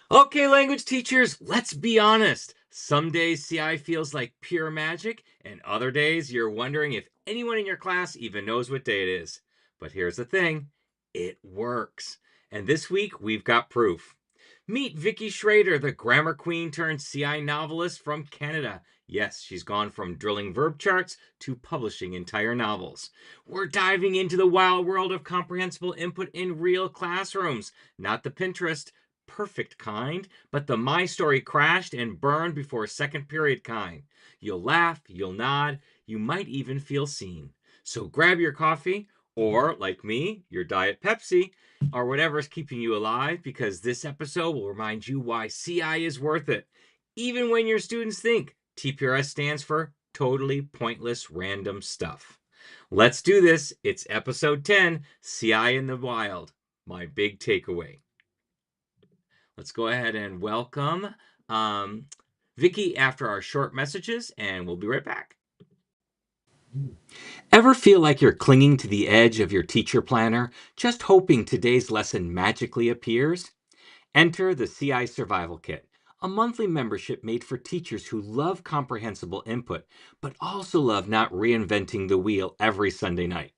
Okay, language teachers, let's be honest. Some days CI feels like pure magic, and other days you're wondering if anyone in your class even knows what day it is. But here's the thing, it works. And this week we've got proof. Meet Vicki Schrader, the grammar queen turned CI novelist from Canada. Yes, she's gone from drilling verb charts to publishing entire novels. We're diving into the wild world of comprehensible input in real classrooms, not the Pinterest perfect kind, but the my story crashed and burned before second period kind. You'll laugh, you'll nod, you might even feel seen. So grab your coffee, or like me, your Diet Pepsi, or whatever's keeping you alive, because this episode will remind you why CI is worth it, even when your students think TPRS stands for totally pointless random stuff. Let's do this. It's episode 10, CI in the Wild, my big takeaway. Let's go ahead and welcome Vicki after our short messages, and we'll be right back. Ever feel like you're clinging to the edge of your teacher planner, just hoping today's lesson magically appears? Enter the CI Survival Kit, a monthly membership made for teachers who love comprehensible input, but also love not reinventing the wheel every Sunday night.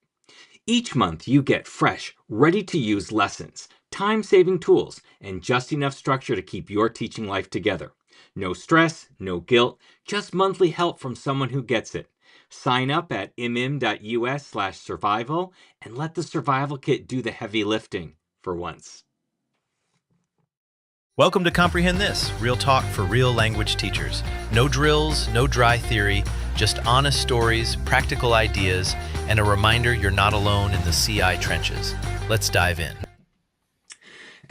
Each month, you get fresh, ready-to-use lessons, time-saving tools, and just enough structure to keep your teaching life together. No stress, no guilt, just monthly help from someone who gets it. Sign up at mm.us/survival and let the survival kit do the heavy lifting for once. Welcome to Comprehend This, real talk for real language teachers. No drills, no dry theory, just honest stories, practical ideas, and a reminder you're not alone in the CI trenches. Let's dive in.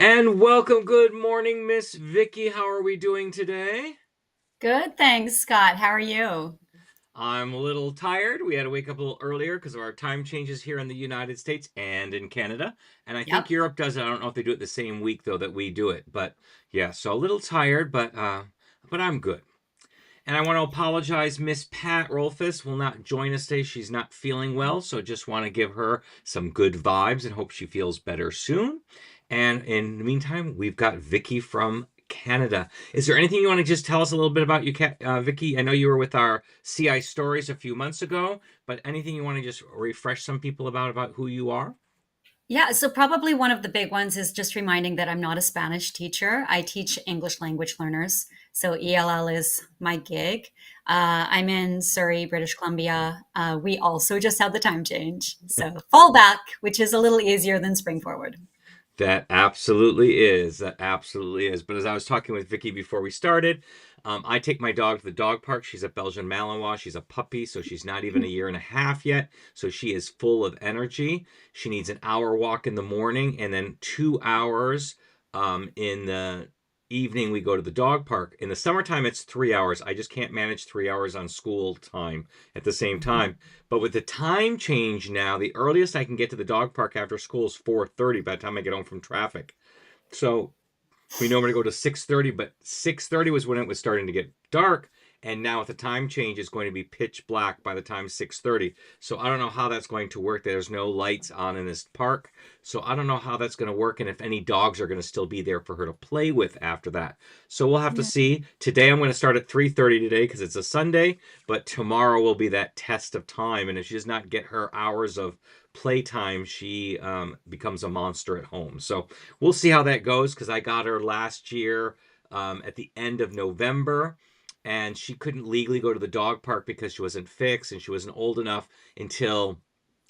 And welcome, good morning, Miss Vicki. How are we doing today? Good, thanks, Scott. How are you? I'm a little tired. We had to wake up a little earlier because of our time changes here in the United States and in Canada. And I think Yep. Europe does it. I don't know if they do it the same week though that we do it. But yeah, so a little tired, but I'm good. And I want to apologize. Miss Pat Rolfes will not join us today. She's not feeling well, so just want to give her some good vibes and hope she feels better soon. And in the meantime, we've got Vicki from Canada. Is there anything you want to just tell us a little bit about you, Vicki? I know you were with our CI stories a few months ago, but anything you want to just refresh some people about who you are? Yeah, so probably one of the big ones is just reminding that I'm not a Spanish teacher. I teach English language learners. So ELL is my gig. I'm in Surrey, British Columbia. We also just had the time change. So fall back, which is a little easier than spring forward. That absolutely is. That absolutely is. But as I was talking with Vicki before we started, I take my dog to the dog park. She's a Belgian Malinois. She's a puppy, so she's not even a year and a half yet. So she is full of energy. She needs an hour walk in the morning and then 2 hours in the evening. We go to the dog park. In the summertime, it's 3 hours. I just can't manage 3 hours on school time at the same time. But with the time change now, the earliest I can get to the dog park after school is 4:30 by the time I get home from traffic. So we normally go to 6:30, but 6:30 was when it was starting to get dark. And now with the time change, it's going to be pitch black by the time 6:30. So I don't know how that's going to work. There's no lights on in this park. So I don't know how that's going to work and if any dogs are going to still be there for her to play with after that. So we'll have to Yeah. see. Today I'm going to start at 3:30 today because it's a Sunday, but tomorrow will be that test of time. And if she does not get her hours of playtime, she becomes a monster at home. So we'll see how that goes because I got her last year at the end of November, and she couldn't legally go to the dog park because she wasn't fixed and she wasn't old enough until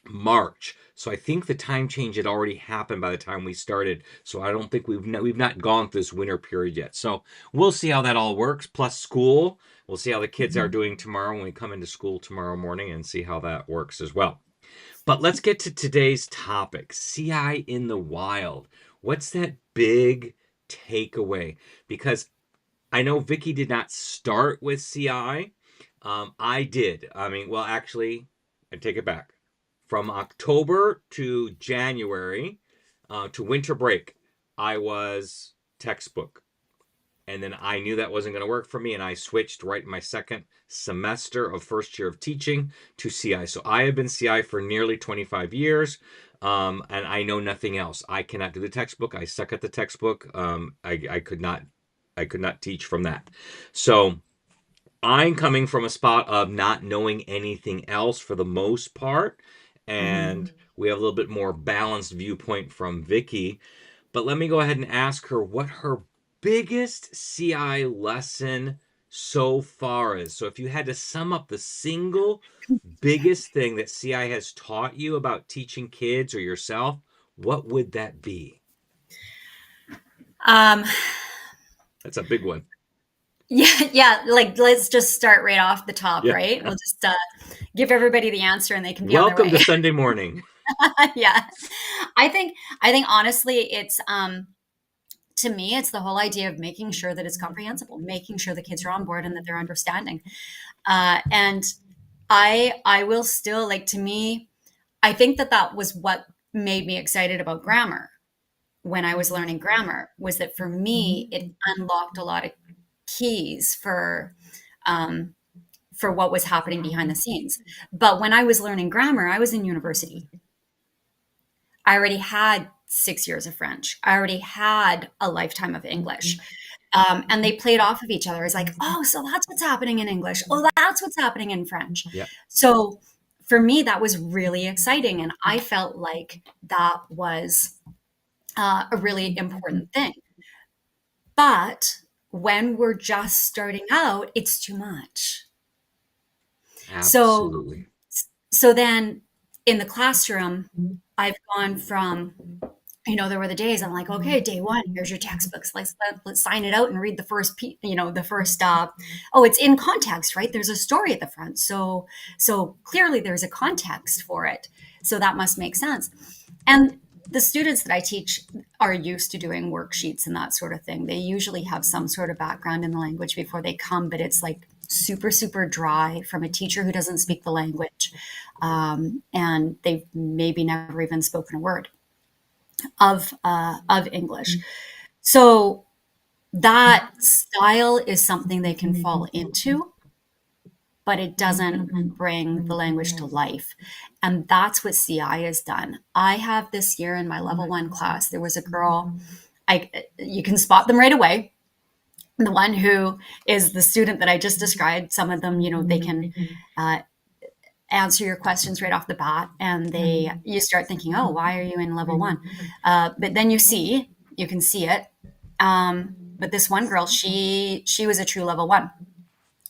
March. So I think the time change had already happened by the time we started. So I don't think we've not gone through this winter period yet. So we'll see how that all works. Plus school, we'll see how the kids are doing tomorrow when we come into school tomorrow morning and see how that works as well. But let's get to today's topic, CI in the wild. What's that big takeaway? Because I know Vicki did not start with CI. I did. I mean, well, actually, I take it back. From October to January to winter break, I was textbook. And then I knew that wasn't going to work for me, and I switched right in my second semester of first year of teaching to CI. So I have been CI for nearly 25 years, and I know nothing else. I cannot do the textbook. I suck at the textbook. I could not I could not teach from that. So I'm coming from a spot of not knowing anything else for the most part, and we have a little bit more balanced viewpoint from Vicki. But let me go ahead and ask her what her biggest CI lesson so far is. So if you had to sum up the single biggest thing that CI has taught you about teaching kids or yourself, what would that be? Um, That's a big one. yeah. Like, let's just start right off the top, Yeah. right? We'll just give everybody the answer, and they can be on their Welcome way. to Sunday morning. Yeah, I think honestly, it's to me, it's the whole idea of making sure that it's comprehensible, making sure the kids are on board and that they're understanding. And I will still, like, to me, I think that that was what made me excited about grammar when I was learning grammar, was that for me it unlocked a lot of keys um, for what was happening behind the scenes. But when I was learning grammar, I was in university. I already had 6 years of French. I already had a lifetime of English. And they played off of each other. It's like, oh, so that's what's happening in English. Oh, that's what's happening in French. Yeah. So for me, that was really exciting. And I felt like that was a really important thing. But when we're just starting out, it's too much. So Absolutely. so then in the classroom, I've gone from, there were the days I'm like, okay, day one, here's your textbooks. Let's sign it out and read the first, the first, oh, it's in context, right? There's a story at the front. So clearly there's a context for it. So that must make sense. And the students that I teach are used to doing worksheets and that sort of thing. They usually have some sort of background in the language before they come, but it's like super, super dry from a teacher who doesn't speak the language. And they've maybe never even spoken a word of English. So that style is something they can fall into, but it doesn't bring the language to life. And that's what CI has done. I have this year in my level 1 class, there was a girl, you can spot them right away. The one who is the student that I just described, some of them, they can answer your questions right off the bat, and you start thinking, oh, why are you in level 1? But then you can see it. But this one girl, she was a true level 1.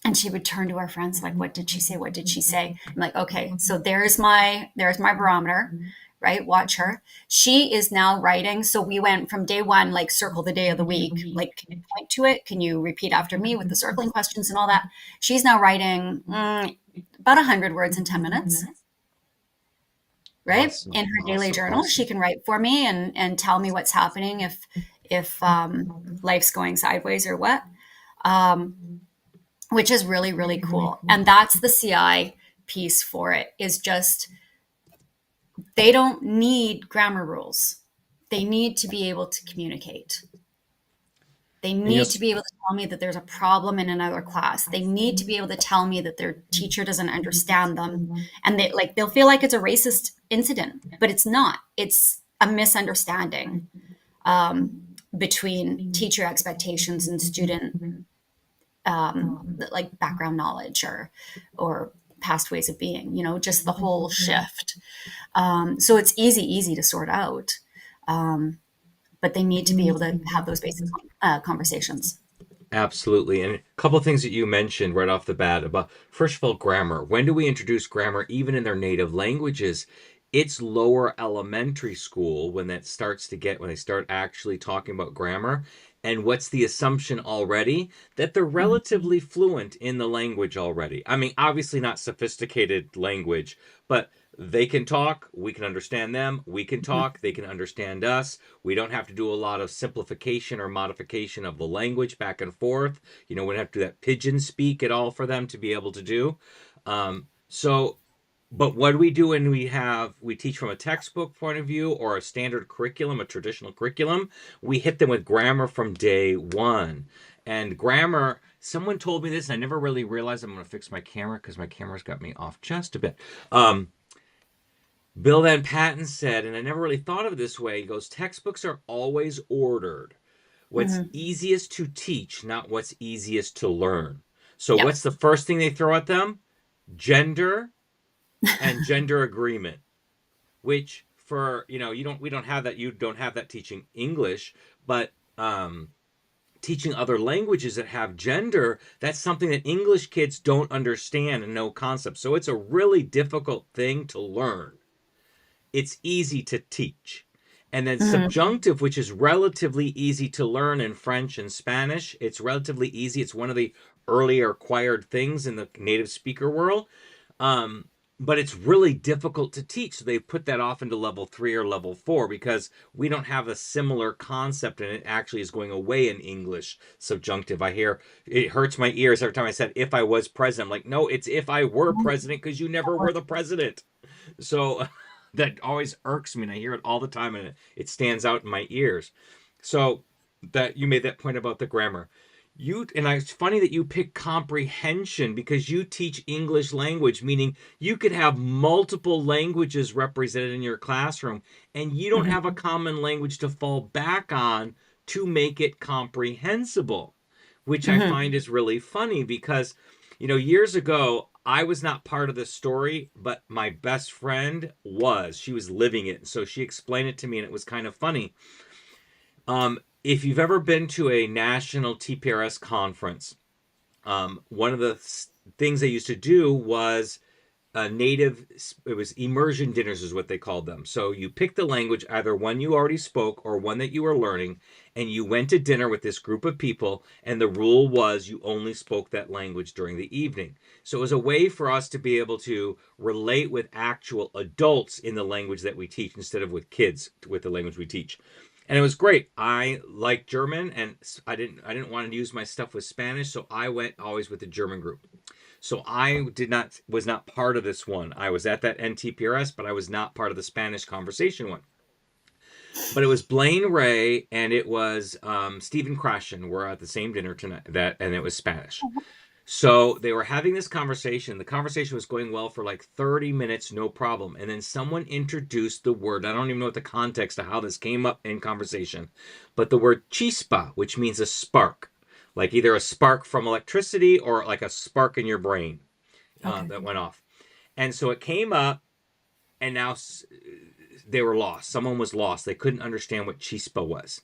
And she would turn to her friends like, what did she say? What did she say? I'm like, okay, so there's my barometer, right? Watch her. She is now writing. So we went from day 1, like, circle the day of the week. Like, can you point to it? Can you repeat after me with the circling questions and all that? She's now writing about 100 words in 10 minutes, right? Awesome. In her daily journal. Awesome. She can write for me and tell me what's happening if life's going sideways or what. Which is really, really cool. And that's the CI piece for it, is just, they don't need grammar rules. They need to be able to communicate. They need to be able to tell me that there's a problem in another class. They need to be able to tell me that their teacher doesn't understand them. And they'll feel like it's a racist incident, but it's not. It's a misunderstanding between teacher expectations and student like background knowledge or past ways of being, just the whole shift. So it's easy to sort out. But they need to be able to have those basic conversations. Absolutely. And a couple of things that you mentioned right off the bat about, first of all, grammar. When do we introduce grammar even in their native languages? It's lower elementary school when they start actually talking about grammar. And what's the assumption already? That they're relatively fluent in the language already. I mean, obviously not sophisticated language, but they can talk, we can understand them, we can talk, they can understand us. We don't have to do a lot of simplification or modification of the language back and forth. We don't have to do that pigeon speak at all for them to be able to do. But what do we do when we teach from a textbook point of view or a standard curriculum, a traditional curriculum? We hit them with grammar from day 1. And grammar, someone told me this, and I never really realized. I'm going to fix my camera because my camera's got me off just a bit. Bill Van Patten said, and I never really thought of it this way, he goes, textbooks are always ordered. What's easiest to teach, not what's easiest to learn. So Yep. what's the first thing they throw at them? Gender and gender agreement, which for, we don't have that. You don't have that teaching English, but teaching other languages that have gender, that's something that English kids don't understand and know concepts. So it's a really difficult thing to learn. It's easy to teach. And then subjunctive, which is relatively easy to learn in French and Spanish. It's relatively easy. It's one of the earlier acquired things in the native speaker world. But it's really difficult to teach. So they put that off into level 3 or level 4 because we don't have a similar concept, and it actually is going away in English subjunctive. I hear it hurts my ears every time I said if I was president. I'm like, no, it's if I were president, because you never were the president. So that always irks me, and I hear it all the time, and it stands out in my ears. So that you made that point about the grammar. It's funny that you pick comprehension, because you teach English language, meaning you could have multiple languages represented in your classroom, and you don't have a common language to fall back on to make it comprehensible, which I find is really funny because, years ago, I was not part of the story, but my best friend was. She was living it. So she explained it to me, and it was kind of funny. If you've ever been to a national TPRS conference, one of the things they used to do was it was immersion dinners is what they called them. So you picked the language, either one you already spoke or one that you were learning, and you went to dinner with this group of people, and the rule was you only spoke that language during the evening. So it was a way for us to be able to relate with actual adults in the language that we teach instead of with kids with the language we teach. And it was great. I like German, and I didn't want to use my stuff with Spanish, so I went always with the German group. So I was not part of this one. I was at that NTPRS, but I was not part of the Spanish conversation one. But it was Blaine Ray and it was Stephen Krashen were at the same dinner tonight, and it was Spanish. So they were having this conversation. The conversation was going well for like 30 minutes, no problem. And then someone introduced the word. I don't even know what the context of how this came up in conversation, but the word chispa, which means a spark, like either a spark from electricity or like a spark in your brain that went off. And so it came up, and now they were lost. Someone was lost. They couldn't understand what chispa was.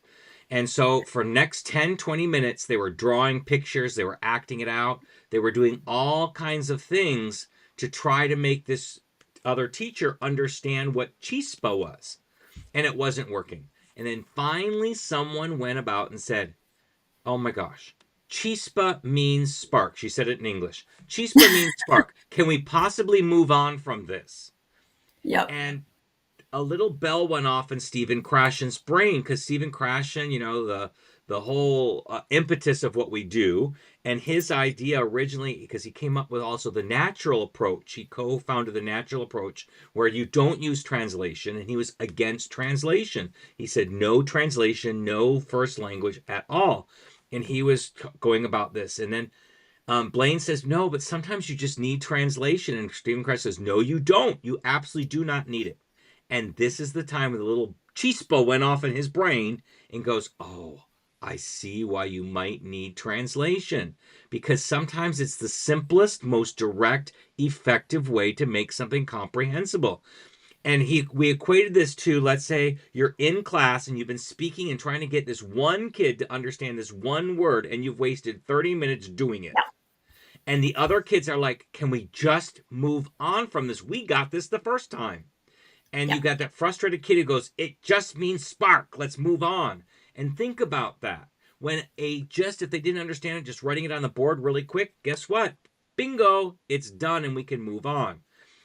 And so for next 10, 20 minutes, they were drawing pictures. They were acting it out. They were doing all kinds of things to try to make this other teacher understand what chispa was. And it wasn't working. And then finally someone went about and said, oh my gosh, chispa means spark. She said it in English. Chispa means spark. Can we possibly move on from this? Yep. And a little bell went off in Stephen Krashen's brain, because Stephen Krashen, the whole impetus of what we do, and his idea originally, because he came up with also the natural approach. He co-founded the natural approach where you don't use translation, and he was against translation. He said no translation, no first language at all. And he was going about this. And then Blaine says, no, but sometimes you just need translation. And Stephen Krashen says, no, you don't. You absolutely do not need it. And this is the time when the little chispa went off in his brain and goes, oh, I see why you might need translation. Because sometimes it's the simplest, most direct, effective way to make something comprehensible. And we equated this to, let's say you're in class and you've been speaking and trying to get this one kid to understand this one word, and you've wasted 30 minutes doing it. Yeah. And the other kids are like, can we just move on from this? We got this the first time. And you got that frustrated kid who goes, it just means spark. Let's move on. And think about that. If they didn't understand it, just writing it on the board really quick, guess what? Bingo, it's done and we can move on.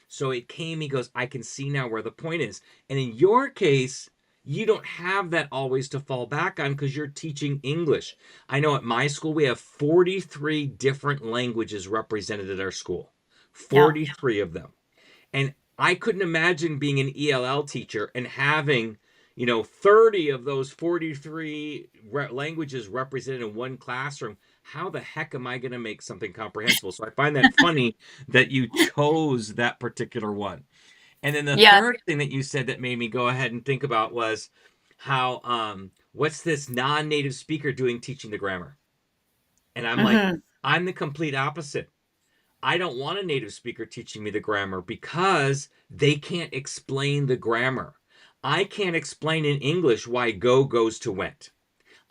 So he goes, I can see now where the point is. And in your case, you don't have that always to fall back on because you're teaching English. I know at my school, we have 43 different languages represented at our school. 43 of them. And I couldn't imagine being an ELL teacher and having, 30 of those 43 languages represented in one classroom. How the heck am I going to make something comprehensible? So I find that funny that you chose that particular one. And then the third thing that you said that made me go ahead and think about was how what's this non-native speaker doing teaching the grammar? And I'm like, Hmm. I'm the complete opposite. I don't want a native speaker teaching me the grammar because they can't explain the grammar. I can't explain in English why go goes to went.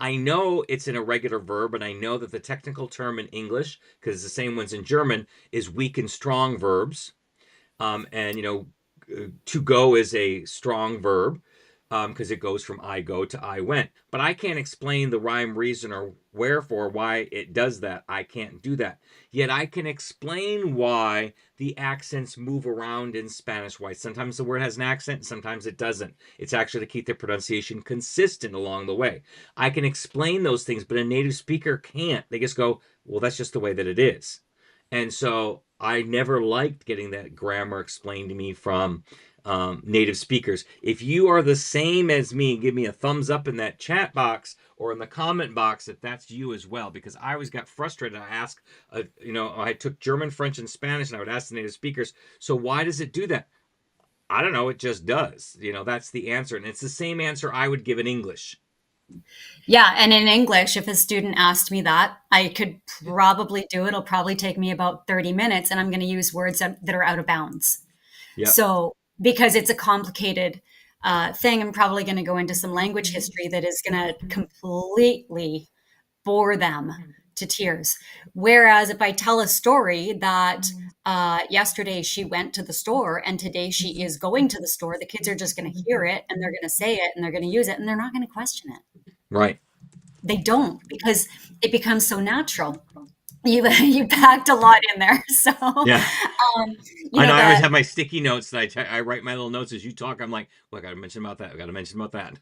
I know it's an irregular verb, and I know that the technical term in English, because it's the same ones in German, is weak and strong verbs. And to go is a strong verb because it goes from I go to I went. But I can't explain the rhyme, reason, or wherefore why it does that. I can't do that. Yet I can explain why the accents move around in Spanish. Why sometimes the word has an accent, sometimes it doesn't. It's actually to keep the pronunciation consistent along the way. I can explain those things, but a native speaker can't. They just go, well, that's just the way that it is. And so I never liked getting that grammar explained to me from native speakers. If you are the same as me, give me a thumbs up in that chat box or in the comment box if that's you as well, because I always got frustrated. I asked, I took German, French, and Spanish, and I would ask the native speakers, so why does it do that? I don't know. It just does. That's the answer. And it's the same answer I would give in English. Yeah, and in English, if a student asked me that, I could probably do it. It'll probably take me about 30 minutes, and I'm going to use words that are out of bounds. Yeah. So, because it's a complicated thing, I'm probably going to go into some language history that is going to completely bore them to tears. Whereas if I tell a story that yesterday she went to the store and today she is going to the store, the kids are just going to hear it and they're going to say it and they're going to use it and they're not going to question it. Right. They don't, because it becomes so natural. You packed a lot in there, so Yeah. you I know know I always that. have my sticky notes that I write my little notes as you talk. I'm like, well, I got to mention about that. I got to mention about that.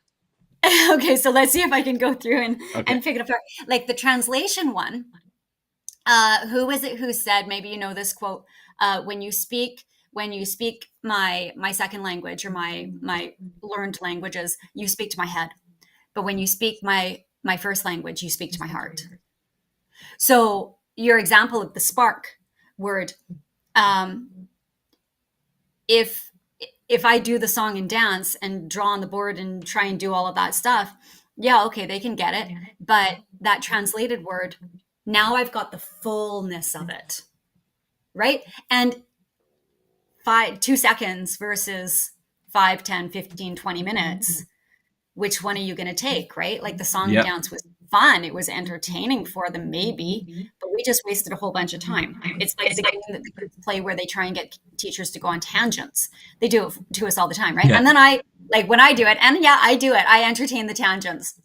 Okay, so let's see if I can go through Okay. and pick it apart. Like the translation one, who was it who said, maybe you know this quote, when you speak my second language or my learned languages, you speak to my head. But when you speak my first language, you speak to my heart. So your example of the spark word, um, if if I do the song and dance and draw on the board and try and do all of that stuff, yeah, okay, they can get it. But that translated word, now I've got the fullness of it, right? And 2 seconds versus 5, 10, 15, 20 minutes, which one are you going to take, right? Like the song and Yep. dance was fun. It was entertaining for them, maybe, but we just wasted a whole bunch of time. It's like the game that the kids play where they try and get teachers to go on tangents. They do it to us all the time, right? Yeah. And then when I do it, and yeah, I do it, I entertain the tangents.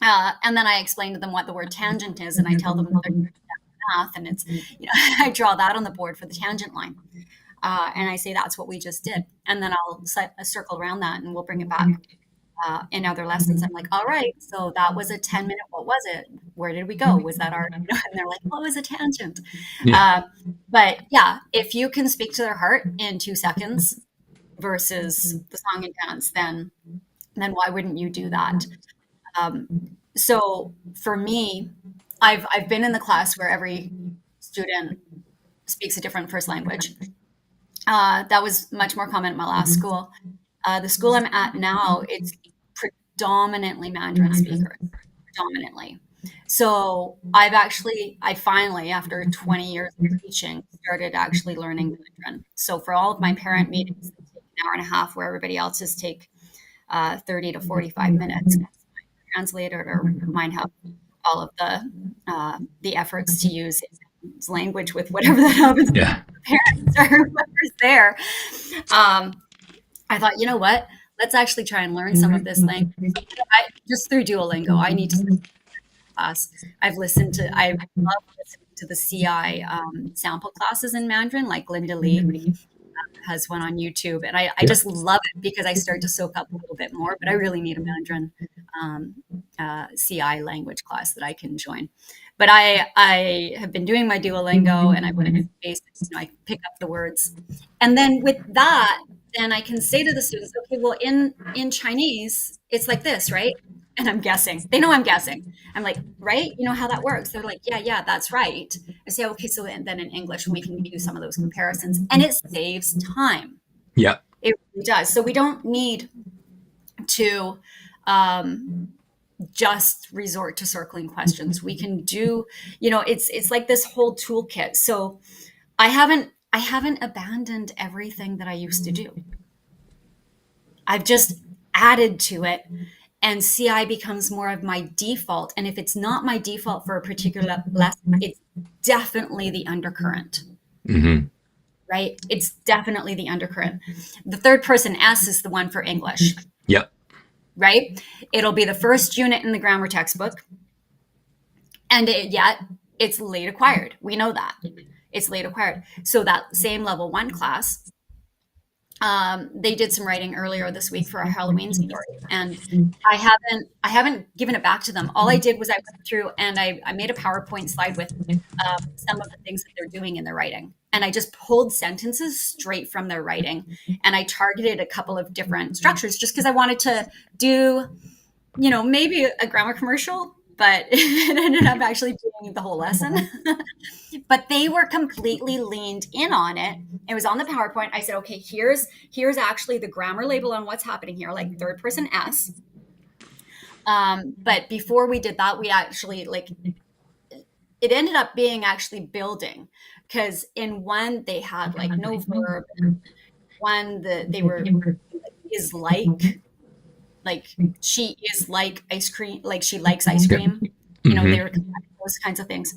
And then I explain to them what the word tangent is, and I tell them how they're math, and it's, I draw that on the board for the tangent line. And I say, that's what we just did. And then I'll circle around that and we'll bring it back in other lessons. I'm like, all right, so that was a 10-minute, what was it? Where did we go? Was that our, and they're like, what was a tangent? Yeah. But yeah, if you can speak to their heart in 2 seconds versus the song and dance, then why wouldn't you do that? So for me, I've been in the class where every student speaks a different first language. That was much more common at my last school. The school I'm at now, it's predominantly Mandarin speakers, predominantly. So I finally, after 20 years of teaching, started actually learning Mandarin. So for all of my parent meetings, they take an hour and a half, where everybody else's take 30 to 45 minutes. My translator or mine have all of the efforts to use his language with whatever the hell his Yeah. parents or whoever's there. I thought, you know what? Let's actually try and learn some of this language. Just through Duolingo. I need to class. I love listening to the CI sample classes in Mandarin, like Linda Lee has one on YouTube. And I just love it because I start to soak up a little bit more, but I really need a Mandarin CI language class that I can join. But I have been doing my Duolingo and I put in basics, I pick up the words. And then with that, then I can say to the students, okay, well, in Chinese, it's like this, right? And I'm guessing. They know I'm guessing. I'm like, right? You know how that works? They're like, yeah, that's right. I say, okay, so then in English, we can do some of those comparisons. And it saves time. Yeah. It really does. So we don't need to just resort to circling questions. We can do, it's like this whole toolkit. So I haven't abandoned everything that I used to do. I've just added to it, and CI becomes more of my default. And if it's not my default for a particular lesson, it's definitely the undercurrent, Mm-hmm. right? It's definitely the undercurrent. The third person S is the one for English, Yep. right? It'll be the first unit in the grammar textbook. And yet it's late acquired. We know that. It's late acquired. So that same level 1 class, they did some writing earlier this week for a Halloween story, and I haven't given it back to them. All I did was I went through and I made a PowerPoint slide with some of the things that they're doing in their writing, and I just pulled sentences straight from their writing, and I targeted a couple of different structures just because I wanted to do, maybe a grammar commercial, but it ended up actually being the whole lesson. But they were completely leaned in on it. It was on the PowerPoint. I said, okay, here's actually the grammar label on what's happening here, like third person S. But before we did that, we actually it ended up being actually building, because in one they had like no verb, and one they were is like she is like ice cream, like she likes ice cream. Mm-hmm. They were those kinds of things.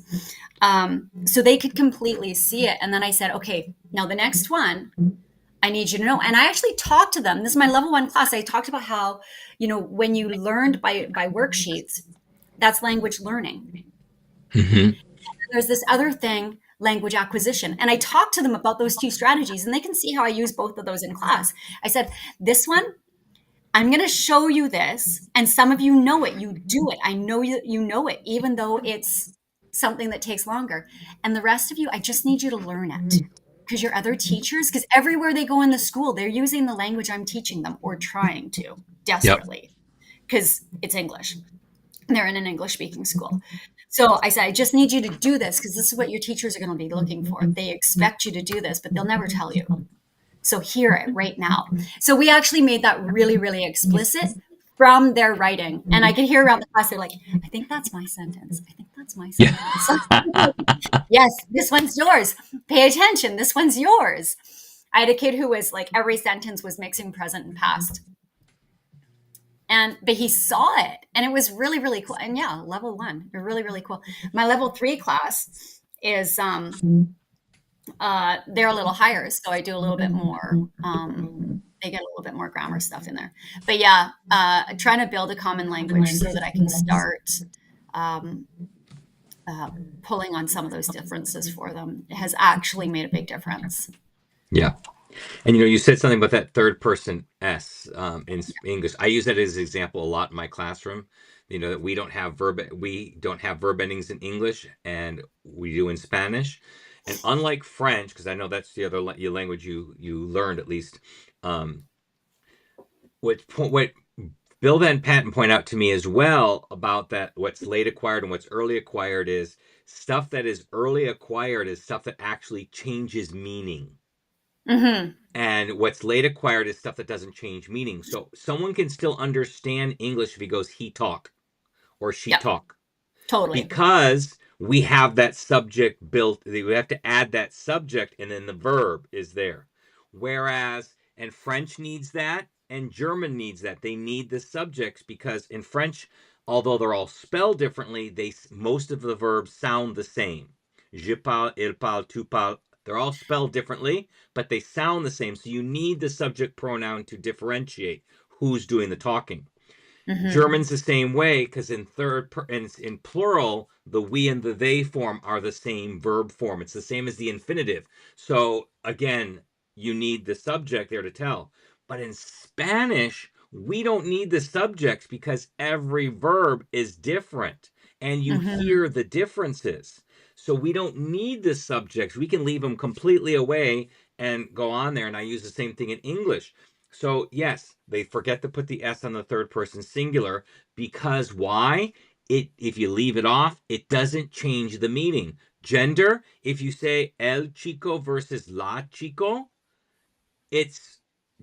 So they could completely see it. And then I said, okay, now the next one, I need you to know. And I actually talked to them. This is my level 1 class. I talked about how, when you learned by worksheets, that's language learning. Mm-hmm. There's this other thing, language acquisition. And I talked to them about those 2 strategies, and they can see how I use both of those in class. I said, this one, I'm going to show you this, and some of you know it. You do it. I know you know it, even though it's something that takes longer. And the rest of you, I just need you to learn it, because your other teachers, because everywhere they go in the school, they're using the language I'm teaching them, or trying to desperately, because it's English. They're in an English speaking school. So I said, I just need you to do this, because this is what your teachers are going to be looking for. They expect you to do this, but they'll never tell you. So hear it right now. So we actually made that really, really explicit from their writing. And I could hear around the class, they're like, I think that's my sentence. I think that's my sentence. Yeah. Yes, this one's yours. Pay attention. This one's yours. I had a kid who was like, every sentence was mixing present and past. But he saw it, and it was really, really cool. And yeah, level 1, they're really, really cool. My level 3 class is, they're a little higher, so I do a little bit more. They get a little bit more grammar stuff in there. But yeah, trying to build a common language so that I can start pulling on some of those differences for them has actually made a big difference. Yeah. And you said something about that third person S in English. I use that as an example a lot in my classroom. That we don't have verb endings in English, and we do in Spanish. And unlike French, because I know that's the other language you learned at least, what Bill Van Patten point out to me as well about that, what's late acquired and what's early acquired, is stuff that is early acquired is stuff that actually changes meaning. Mm-hmm. And what's late acquired is stuff that doesn't change meaning. So someone can still understand English if he goes, he talk or she talk. Totally. Because we have that subject built. We have to add that subject, and then the verb is there. Whereas, and French needs that, and German needs that. They need the subjects, because in French, although they're all spelled differently, most of the verbs sound the same. Je parle, il parle, tu parles. They're all spelled differently, but they sound the same. So you need the subject pronoun to differentiate who's doing the talking. Mm-hmm. German's the same way, because in plural, the we and the they form are the same verb form. It's the same as the infinitive. So again, you need the subject there to tell. But in Spanish, we don't need the subjects, because every verb is different, and you hear the differences. So we don't need the subjects. We can leave them completely away and go on there. And I use the same thing in English. So yes, they forget to put the S on the third person singular, because why? If you leave it off, it doesn't change the meaning. Gender, if you say el chico versus la chico, it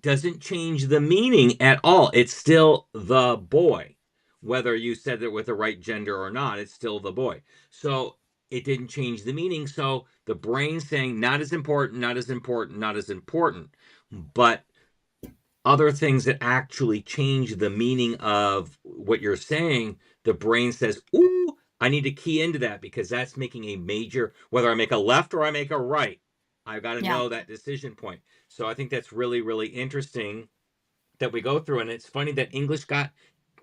doesn't change the meaning at all. It's still the boy. whether you said it with the right gender or not, it's still the boy. So it didn't change the meaning. So the brain's saying, not as important, not as important, not as important. But other things that actually change the meaning of what you're saying, the brain says, ooh, I need to key into that because that's making a major, whether I make a left or I make a right, I've got to Yeah. know that decision point. So I think that's really, really interesting that we go through. And it's funny that English got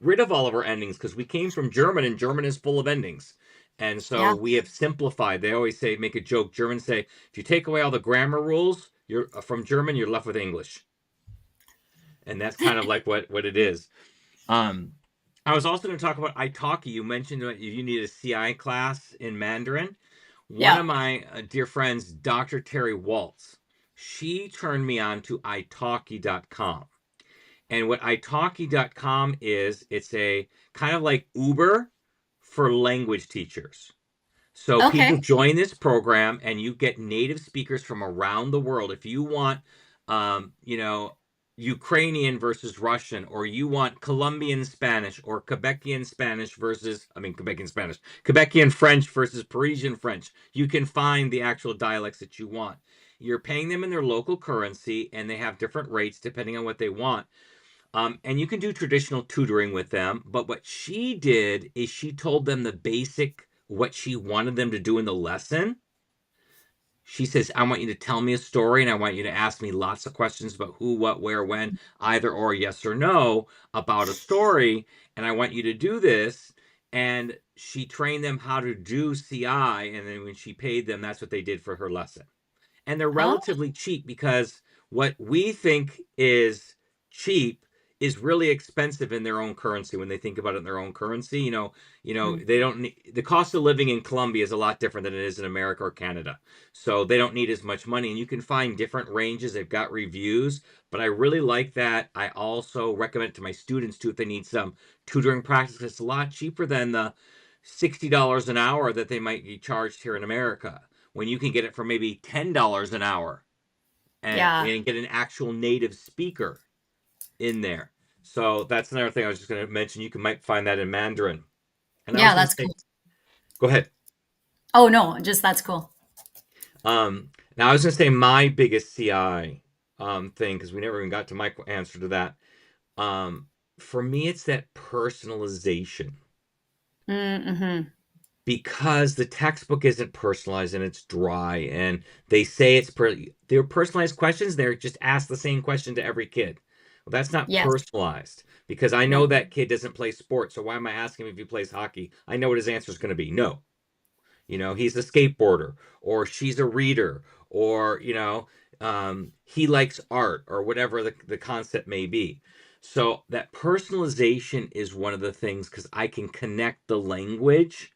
rid of all of our endings because we came from German and German is full of endings. And so Yeah. we have simplified. They always say, make a joke. Germans say, if you take away all the grammar rules, you're from German, you're left with English. And that's kind of like what it is. Um, I was also going to talk about italki. You mentioned that you need a CI class in Mandarin. One Yeah. of my dear friends, Dr. Terry Waltz, she turned me on to italki.com. And what italki.com is, it's a kind of like Uber for language teachers. So people Okay. join this program and you get native speakers from around the world. If you want, you know, Ukrainian versus Russian, or you want Colombian Spanish or Quebecian Spanish versus, I mean, Quebecian Spanish, Quebecian French versus Parisian French, you can find the actual dialects that you want. You're paying them in their local currency and they have different rates depending on what they want. And you can do traditional tutoring with them. But what she did is she told them the basic, what she wanted them to do in the lesson. She says, I want you to tell me a story and I want you to ask me lots of questions about who, what, where, when, either or, yes or no, about a story. And I want you to do this. And she trained them how to do CI. And then when she paid them, that's what they did for her lesson. And they're Oh. relatively cheap because what we think is cheap is really expensive in their own currency when they think about it in their own currency. Mm. They don't need, the cost of living in Colombia is a lot different than it is in America or Canada. So they don't need as much money. And you can find different ranges. They've got reviews, but I really like that. I also recommend it to my students too if they need some tutoring practice. It's a lot cheaper than the $60 an hour that they might be charged here in America when you can get it for maybe $10 an hour Yeah. and get an actual native speaker in there. So that's another thing I was just going to mention. You might find that in Mandarin. And I was Yeah, going to that's say, cool. go ahead. Oh no, just that's cool. Now I was going to say my biggest CI thing because we never even got to my answer to that. Um, for me, it's that personalization Mm-hmm. because the textbook isn't personalized and it's dry and they say they're personalized questions. They're just ask the same question to every kid. Well, that's not Yes. personalized because I know No. that kid doesn't play sports. So why am I asking him if he plays hockey? I know what his answer is going to be. No, he's a skateboarder or she's a reader or, he likes art or whatever the concept may be. So that personalization is one of the things because I can connect the language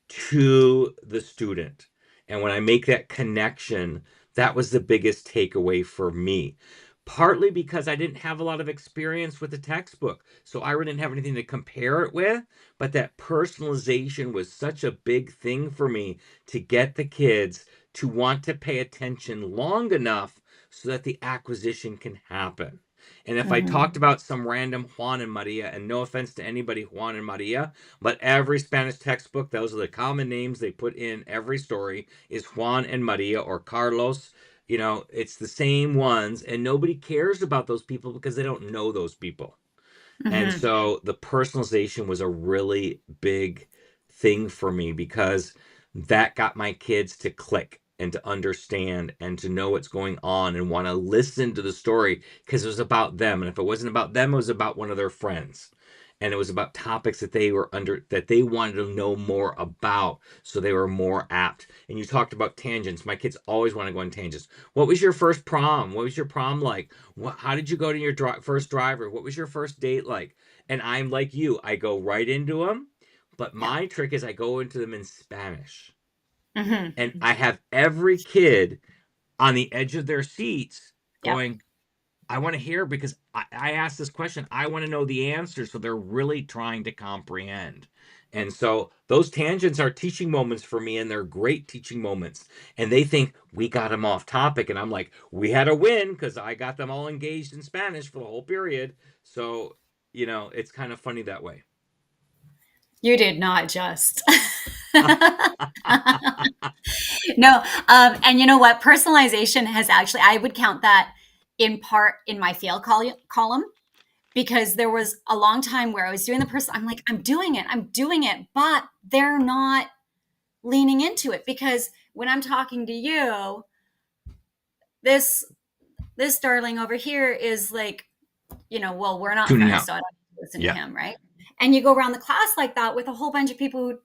to the student. And when I make that connection, that was the biggest takeaway for me. Partly because I didn't have a lot of experience with the textbook. So I really didn't have anything to compare it with. But that personalization was such a big thing for me to get the kids to want to pay attention long enough so that the acquisition can happen. And if I Hmm. talked about some random Juan and Maria, and no offense to anybody, Juan and Maria, but every Spanish textbook, those are the common names they put in every story, is Juan and Maria or Carlos. It's the same ones, and nobody cares about those people because they don't know those people. And Hmm. so the personalization was a really big thing for me because that got my kids to click and to understand and to know what's going on and want to listen to the story because it was about them. And if it wasn't about them, it was about one of their friends. And it was about topics that they wanted to know more about. So they were more apt. And you talked about tangents. My kids always want to go on tangents. What was your first prom? What was your prom like? How did you go to your first driver? What was your first date like? And I'm like you, I go right into them. But Yeah. my trick is I go into them in Spanish. And Hmm. I have every kid on the edge of their seats Yep. going, I want to hear because I asked this question. I want to know the answer. So they're really trying to comprehend. And so those tangents are teaching moments for me, and they're great teaching moments. And they think we got them off topic. And I'm like, we had a win because I got them all engaged in Spanish for the whole period. So, it's kind of funny that way. You did not just. No, and you know what? Personalization has actually, I would count that in part in my fail column, because there was a long time where I was doing the person, I'm like, I'm doing it, but they're not leaning into it, because when I'm talking to you, this darling over here is like, well, we're not Tuning friends, out. so I don't listen to Yeah. him, right? And you go around the class like that with a whole bunch of people who,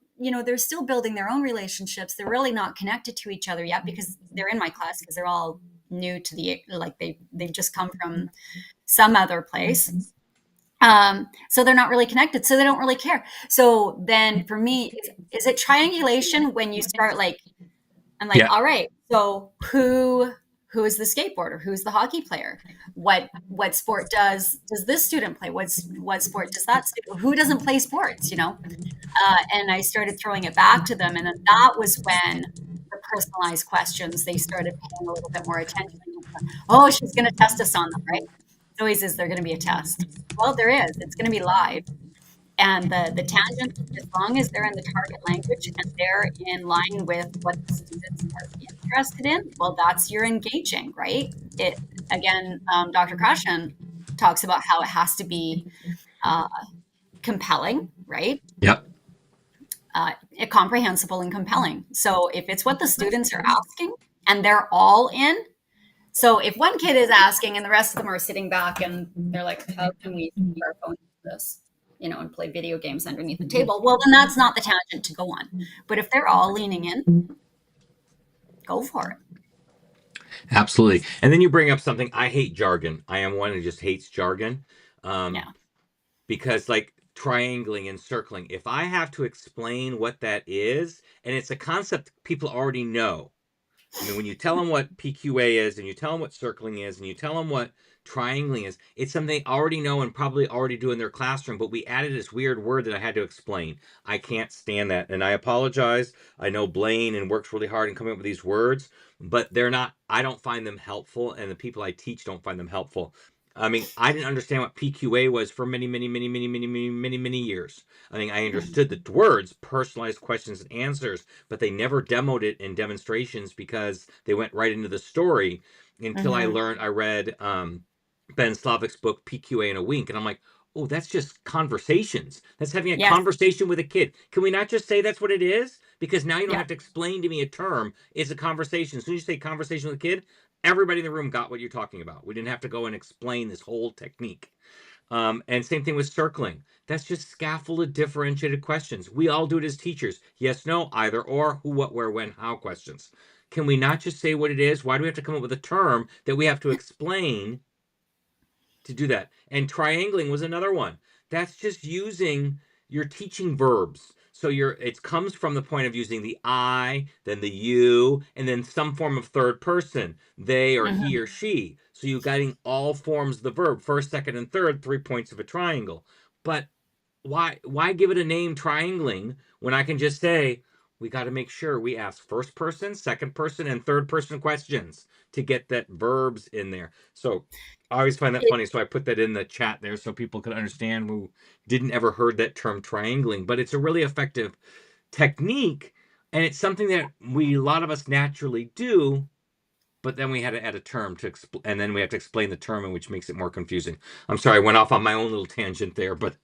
they're still building their own relationships. They're really not connected to each other yet, because they're in my class, because they're all new to like they've just come from some other place. So they're not really connected, so they don't really care. So then for me, is it triangulation when you start like, I'm like, Yeah. all right, so who is the skateboarder? Who's the hockey player? What sport does this student play? What sport does that student? Who doesn't play sports? And I started throwing it back to them, and then that was when the personalized questions, they started paying a little bit more attention. Oh, she's going to test us on them, right? It always is there going to be a test. Well, there is. It's going to be live. And the tangents, as long as they're in the target language and they're in line with what the students are interested in, well, that's your engaging, right? It again, Dr. Krashen talks about how it has to be uh, compelling, right? Yep. Comprehensible and compelling. So if it's what the students are asking and they're all in, so if one kid is asking and the rest of them are sitting back and they're like, how can we use our phone for this? And play video games underneath the table. Well, then that's not the tangent to go on. But if they're all leaning in, go for it. Absolutely. And then you bring up something. I hate jargon. I am one who just hates jargon. Yeah. Because like triangling and circling, if I have to explain what that is, and it's a concept people already know. I mean, when you tell them what PQA is, and you tell them what circling is, and you tell them what triangling is, it's something they already know and probably already do in their classroom, but we added this weird word that I had to explain. I can't stand that, and I apologize. I know Blaine and works really hard in coming up with these words, but they're not, I don't find them helpful, and the people I teach don't find them helpful. I mean, I didn't understand what PQA was for many, many, many, many, many, many, many, many years. I mean, I understood the words, personalized questions and answers, but they never demoed it in demonstrations because they went right into the story until Mm-hmm. I read Ben Slavic's book, PQA in a Wink. And I'm like, oh, that's just conversations. That's having a Yes. conversation with a kid. Can we not just say that's what it is? Because now you don't Yeah. have to explain to me a term. It's a conversation. As soon as you say conversation with a kid, everybody in the room got what you're talking about. We didn't have to go and explain this whole technique. And same thing with circling. That's just scaffolded, differentiated questions. We all do it as teachers. Yes, no, either, or, who, what, where, when, how questions. Can we not just say what it is? Why do we have to come up with a term that we have to explain to do that? And triangling was another one. That's just using your teaching verbs. So it comes from the point of using the I, then the you, and then some form of third person, they or he Mm-hmm. or she. So you're getting all forms of the verb, first, second, and third, 3 points of a triangle. But why give it a name triangling when I can just say we got to make sure we ask first person, second person, and third person questions to get that verbs in there. So I always find that It, funny. So I put that in the chat there so people could understand who didn't ever heard that term triangling. But it's a really effective technique, and it's something that a lot of us naturally do. But then we had to add a term to and then we have to explain the term, which makes it more confusing. I'm sorry, I went off on my own little tangent there, but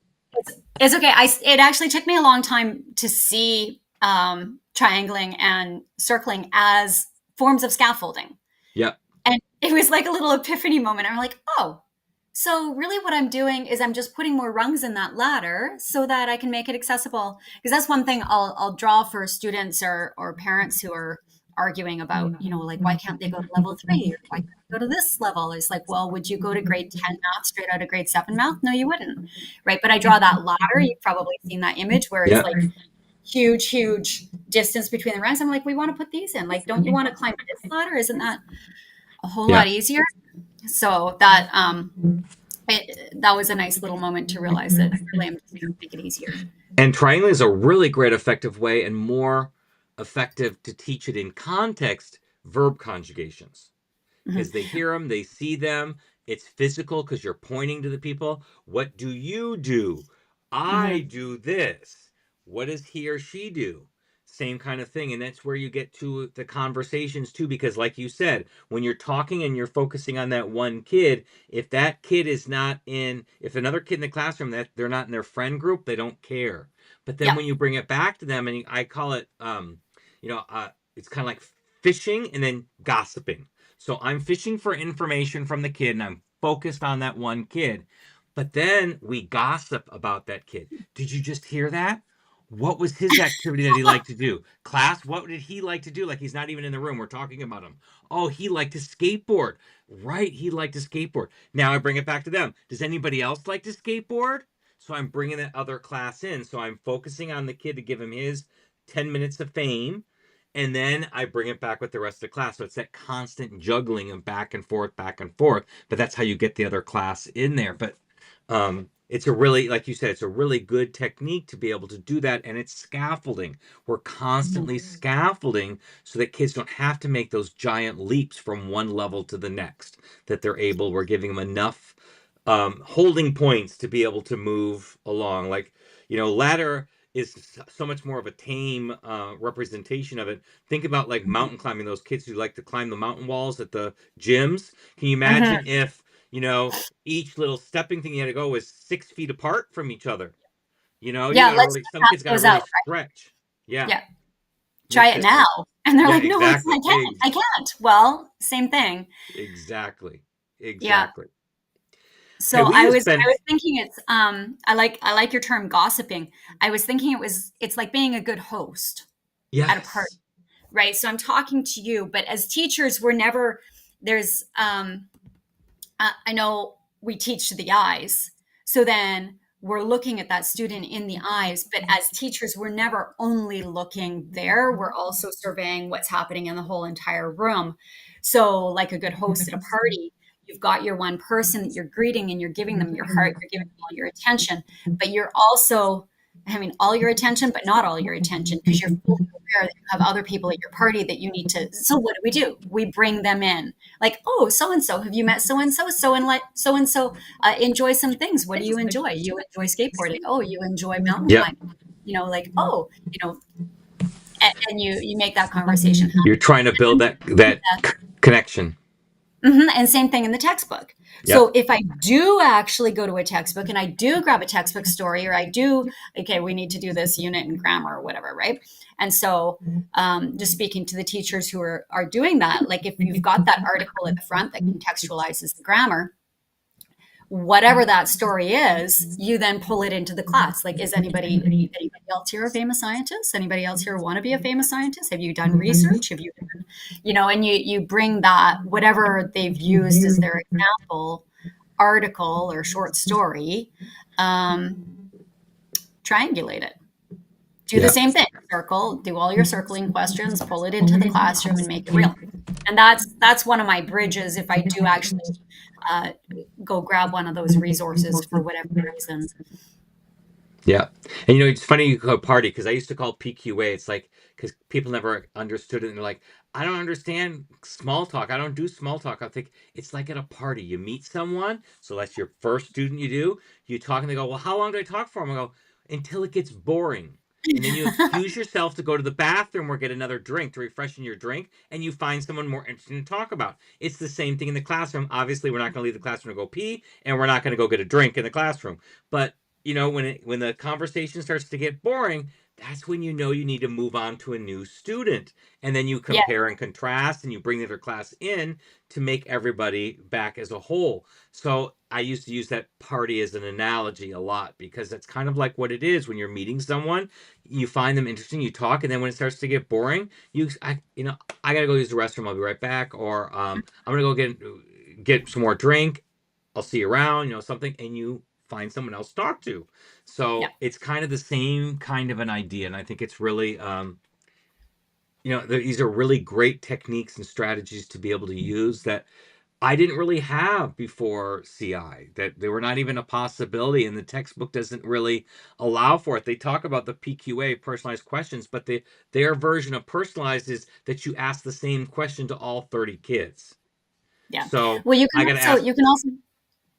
it's okay. It actually took me a long time to see triangling and circling as forms of scaffolding. yeah, And it was like a little epiphany moment. I'm like, oh, so really what I'm doing is I'm just putting more rungs in that ladder so that I can make it accessible. Because that's one thing I'll draw for students or parents who are arguing about, like, why can't they go to level 3? Or why can't they go to this level? It's like, well, would you go to grade 10 math straight out of grade 7 math? No, you wouldn't. Right. But I draw that ladder. You've probably seen that image where it's yeah, like huge distance between the ranks. I'm like, we want to put these in. Like, don't you want to climb this ladder? Isn't that a whole yeah. lot easier? So that was a nice little moment to realize that really I'm just going to make it easier. And triangling is a really great, effective way, and more effective to teach it in context, verb conjugations. Mm-hmm. Because they hear them, they see them. It's physical because you're pointing to the people. What do you do? I Mm-hmm. do this. What does he or she do? Same kind of thing. And that's where you get to the conversations too, because like you said, when you're talking and you're focusing on that one kid, if that kid is not in, if another kid in the classroom that they're not in their friend group, they don't care. But then Yeah. when you bring it back to them, and I call it, it's kind of like fishing and then gossiping. So I'm fishing for information from the kid and I'm focused on that one kid. But then we gossip about that kid. Did you just hear that? What was his activity that he liked to do? Class, what did he like to do? Like he's not even in the room. We're talking about him. Oh, he liked to skateboard. Right, he liked to skateboard. Now I bring it back to them. Does anybody else like to skateboard? So I'm bringing that other class in. So I'm focusing on the kid to give him his 10 minutes of fame. And then I bring it back with the rest of the class. So it's that constant juggling of back and forth, back and forth. But that's how you get the other class in there. But it's a really, like you said, it's a really good technique to be able to do that. And it's scaffolding. We're constantly scaffolding so that kids don't have to make those giant leaps from one level to the next, that we're giving them enough holding points to be able to move along. Like, ladder is so much more of a tame representation of it. Think about like mountain climbing, those kids who like to climb the mountain walls at the gyms. Can you Hmm. imagine if, each little stepping thing you had to go was 6 feet apart from each other? You Yeah. gotta Let's really, some kids gotta those out. really stretch. Yeah. Yeah. Try Makes it it, now. And they're yeah, like, no, exactly. I can't. I can't. Well, same thing. Exactly. Yeah. Exactly. Okay, So we just I spent, was thinking it's I like your term gossiping. I was thinking it's like being a good host at a party, yes. right? So I'm talking to you, but as teachers, we're never there's I know we teach to the eyes. So then we're looking at that student in the eyes, but as teachers, we're never only looking there. We're also surveying what's happening in the whole entire room. So, like a good host at a party, you've got your one person that you're greeting and you're giving them your heart, you're giving them all your attention, but you're also having all your attention, but not all your attention because you're fully aware that you have other people at your party that you need to. So, what do? We bring them in like, oh, so and so, have you met so and so? So and so enjoy some things. What do you enjoy? You enjoy skateboarding. Oh, you enjoy mountain Yep. climbing. Like, oh, and you make that conversation You're trying to build that happen. connection. And same thing in the textbook. Yep. So if I do actually go to a textbook and I do grab a textbook story, or I do, okay, we need to do this unit in grammar or whatever, right? And so, just speaking to the teachers who are doing that, like if you've got that article at the front that contextualizes the grammar, whatever that story is, you then pull it into the class. Like, is anybody else here a famous scientist? Anybody else here want to be a famous scientist? Have you done research? Have you done, and you bring that whatever they've used as their example article or short story, triangulate it. Do the Yeah. same thing. Circle, do all your circling questions, pull it into the classroom, and make it real. And that's one of my bridges. If I do actually uh, go grab one of those resources for whatever reason. Yeah. And it's funny you call party because I used to call PQA. It's like, because people never understood it. And they're like, I don't understand small talk. I don't do small talk. I think it's like at a party. You meet someone. So that's your first student you do. You talk and they go, well, how long do I talk for them? I go, until it gets boring. And then you excuse yourself to go to the bathroom or get another drink to refreshen your drink. And you find someone more interesting to talk about. It's the same thing in the classroom. Obviously, we're not going to leave the classroom to go pee. And we're not going to go get a drink in the classroom. But when the conversation starts to get boring, that's when you need to move on to a new student. And then you Yeah, compare and contrast and you bring the other class in to make everybody back as a whole. So I used to use that party as an analogy a lot because that's kind of like what it is when you're meeting someone. You find them interesting, you talk, and then when it starts to get boring, I gotta go use the restroom. I'll be right back, or I'm gonna go get some more drink. I'll see you around, something, and you find someone else to talk to. yeah, So it's kind of the same kind of an idea. And I think it's really, these are really great techniques and strategies to be able to use that I didn't really have before CI, that they were not even a possibility. And the textbook doesn't really allow for it. They talk about the PQA, personalized questions, but their version of personalized is that you ask the same question to all 30 kids. yeah. So Well, I got to ask, you can also go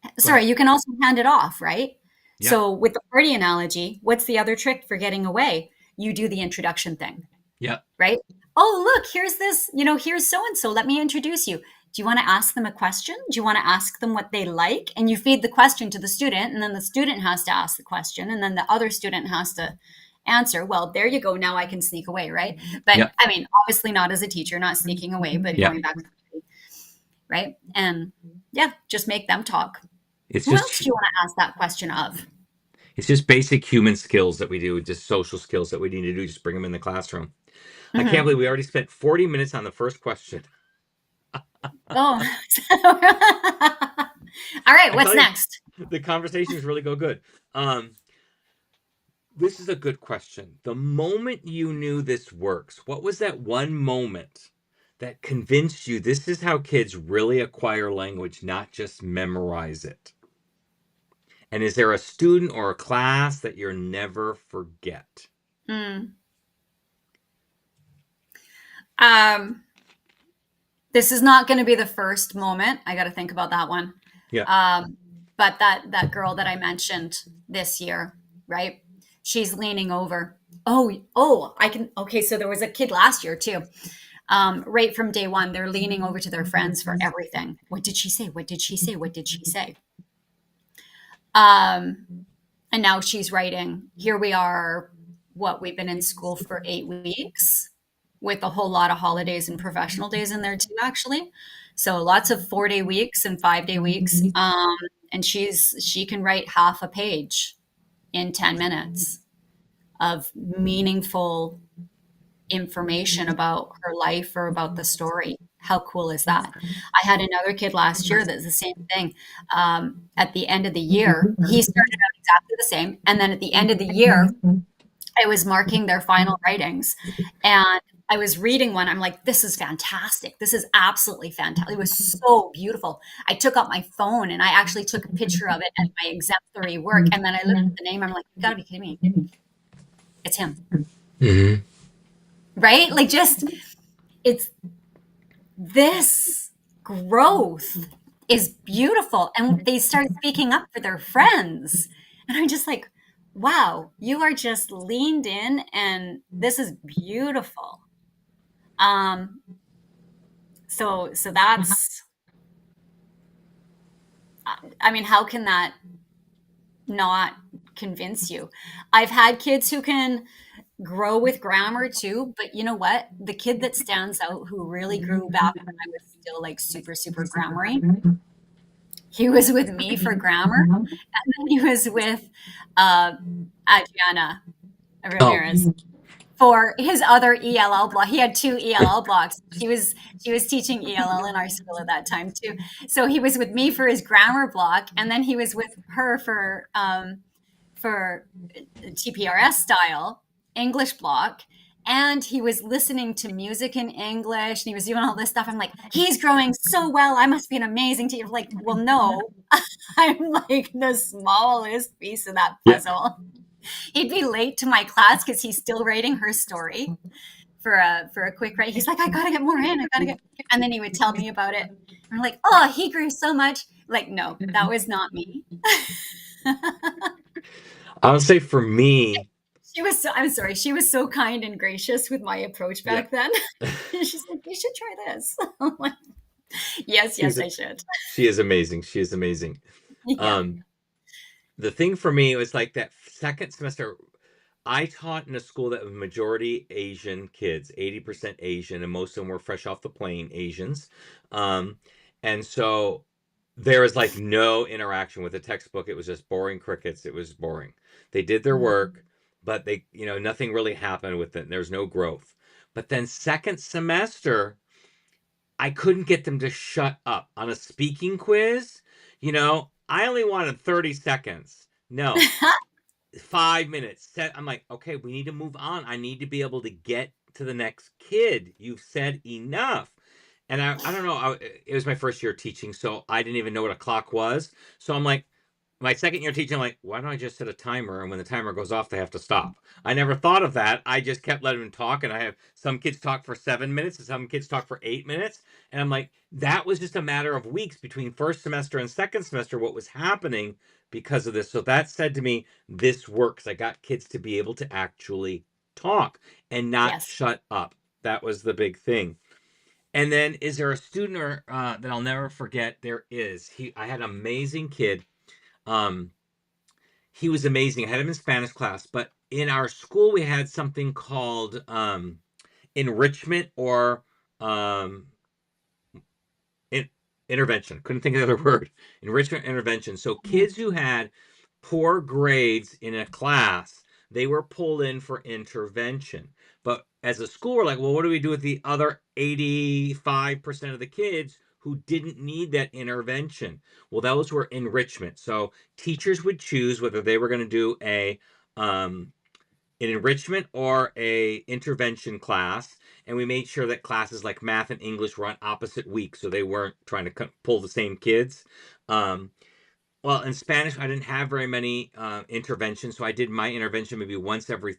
ahead. sorry, you can also hand it off, right? Yeah. So with the party analogy, what's the other trick for getting away? You do the introduction thing, Yeah. right? Oh, look, here's this, here's so and so. Let me introduce you. Do you want to ask them a question? Do you want to ask them what they like? And you feed the question to the student, and then the student has to ask the question, and then the other student has to answer. Well, there you go. Now I can sneak away, right? But Yeah. I mean, obviously not as a teacher, not sneaking away, but Yeah. going back, right? And yeah, just make them talk. It's Who else just do you want to ask that question of? it's just basic human skills that we do, just social skills that we need to do. Just bring them in the classroom. I can't Mm-hmm. believe we already spent 40 minutes on the first question. Oh, all right. I What's tell you, next? the conversations really go good. This is a good question. The moment you knew this works, what was that one moment that convinced you this is how kids really acquire language, not just memorize it? And is there a student or a class that you'll never forget? Mm. Um, this is not going to be the first moment. I got to think about that one. Yeah. But that girl that I mentioned this year, right? She's leaning over. Oh, I can. Okay, so there was a kid last year too. Right from day one, they're leaning over to their friends for everything. What did she say? What did she say? What did she say? And now she's writing. Here we are. What, we've been in school for 8 weeks with a whole lot of holidays and professional days in there too, actually. So lots of 4-day weeks and 5-day weeks. And she can write half a page in 10 minutes of meaningful information about her life or about the story. How cool is that? I had another kid last year that's the same thing. At the end of the year, he started out exactly the same. And then at the end of the year, I was marking their final writings, and I was reading one. I'm like, this is fantastic. This is absolutely fantastic. It was so beautiful. I took out my phone and I actually took a picture of it as my exemplary work. And then I looked at the name. I'm like, you gotta be kidding me. It's him. Mm-hmm. Right? Like, just, it's this growth is beautiful. And they start speaking up for their friends. And I'm just like, wow, you are just leaned in and this is beautiful. So that's, I mean, how can that not convince you? I've had kids who can grow with grammar too, but you know what? The kid that stands out who really grew back when I was still like super, super grammary, he was with me for grammar, and then he was with Adriana Oh, Ramirez for his other ELL block. He had 2 ELL blocks. She was teaching ELL in our school at that time too. So he was with me for his grammar block, and then he was with her for TPRS style English block. And he was listening to music in English, and he was doing all this stuff. I'm like, he's growing so well. I must be an amazing teacher. Like, well, no, I'm like the smallest piece of that yeah. puzzle. He'd be late to my class because he's still writing her story for a quick write. He's like, I gotta get more in. I gotta get, and then he would tell me about it. And I'm like, oh, he grew so much. Like, no, that was not me. I would say for me, I'm sorry, she was so kind and gracious with my approach yeah. back then. She's like, you should try this. I'm like, yes, She's I should. she is amazing. She is amazing. Yeah. The thing for me was like that second semester, I taught in a school that was majority Asian kids, 80% Asian, and most of them were fresh off the plane Asians. Um, and so there was like no interaction with the textbook. It was just boring crickets. It was boring. They did their work, but nothing really happened with it. There's no growth. But then second semester, I couldn't get them to shut up on a speaking quiz. I only wanted 30 seconds. No, 5 minutes. I'm like, okay, we need to move on. I need to be able to get to the next kid. You've said enough. And I don't know. It was my first year teaching, so I didn't even know what a clock was. So I'm like, my second year teaching, I'm like, why don't I just set a timer? And when the timer goes off, they have to stop. I never thought of that. I just kept letting them talk. And I have some kids talk for 7 minutes and some kids talk for 8 minutes. And I'm like, that was just a matter of weeks between first semester and second semester, what was happening because of this. So that said to me, this works. I got kids to be able to actually talk and not Yes. shut up. That was the big thing. And then, is there a student that I'll never forget? There is. I had an amazing kid. Um, he was amazing. I had him in Spanish class, but in our school we had something called enrichment or um, in, intervention. Couldn't think of the other word. Enrichment intervention. So Mhm. kids who had poor grades in a class, they were pulled in for intervention. But as a school, we're like, well, what do we do with the other 85% of the kids who didn't need that intervention? Well, those were enrichment. So teachers would choose whether they were going to do an enrichment or a intervention class, and we made sure that classes like math and English were on opposite weeks so they weren't trying to pull the same kids. um, well, in Spanish, I didn't have very many interventions, so I did my intervention maybe once every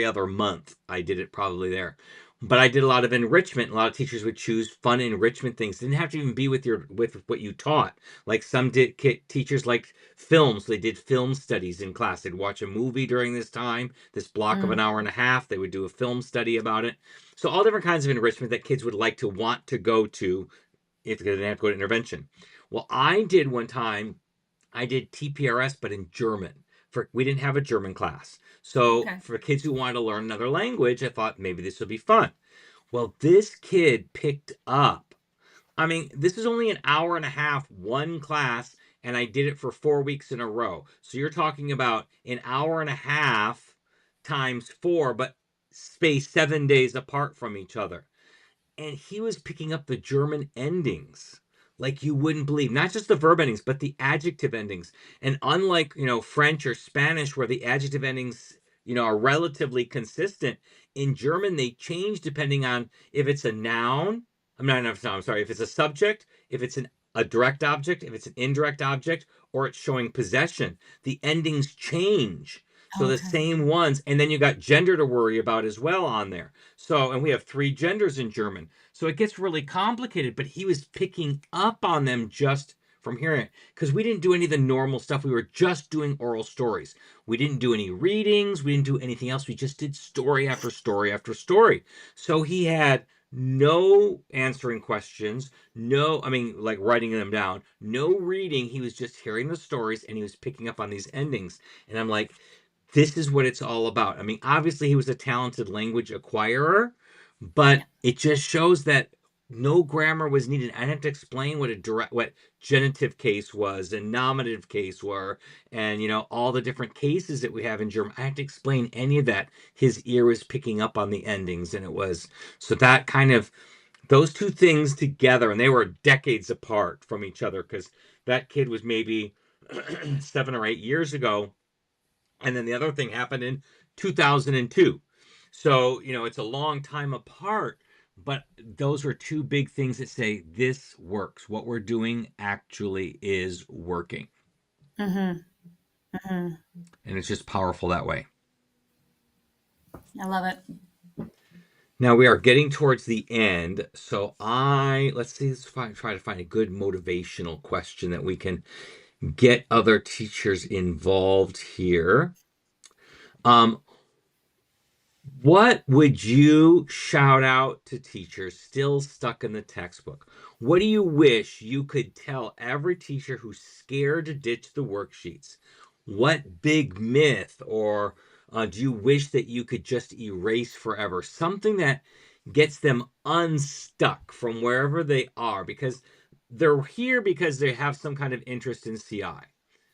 other month. I did it probably there, but I did a lot of enrichment. A lot of teachers would choose fun enrichment things. It didn't have to even be with what you taught. Like some teachers liked films. They did film studies in class. They'd watch a movie during this time, this block of an Mm. hour and a half. They would do a film study about it. So all different kinds of enrichment that kids would like to want to go to if they didn't have to go to intervention. Well, I did one time, I did TPRS, but in German. We didn't have a German class. So Okay. for kids who wanted to learn another language, I thought maybe this would be fun. Well, this kid picked up. I mean, this is only an hour and a half, one class, and I did it for 4 weeks in a row. So you're talking about an hour and a half times four, but spaced 7 days apart from each other, and he was picking up the German endings like you wouldn't believe. Not just the verb endings, but the adjective endings. And unlike, French or Spanish, where the adjective endings, are relatively consistent, in German they change depending on if it's a noun. I'm sorry, if it's a subject, if it's a direct object, if it's an indirect object, or it's showing possession. The endings change. So the Okay. same ones, and then you got gender to worry about as well on there. So, and we have three genders in German. So it gets really complicated, but he was picking up on them just from hearing it, because we didn't do any of the normal stuff. We were just doing oral stories. We didn't do any readings. We didn't do anything else. We just did story after story after story. So he had no answering questions, no, I mean, like writing them down, no reading. He was just hearing the stories and he was picking up on these endings. And I'm like, this is what it's all about. I mean, obviously he was a talented language acquirer, but Yeah. it just shows that no grammar was needed. I didn't have to explain what genitive case was and nominative case were, and all the different cases that we have in German. I had to explain any of that. His ear was picking up on the endings, and it was so that kind of those two things together, and they were decades apart from each other because that kid was maybe 7 or 8 years ago, and then the other thing happened in 2002. So it's a long time apart, but those are two big things that say this works. What we're doing actually is working, Hmm. Hmm. and it's just powerful that way. I love it. Now we are getting towards the end, so try to find a good motivational question that we can get other teachers involved here. um What would you shout out to teachers still stuck in the textbook? What do you wish you could tell every teacher who's scared to ditch the worksheets? What big myth or do you wish that you could just erase forever? Something that gets them unstuck from wherever they are, because they're here because they have some kind of interest in CI.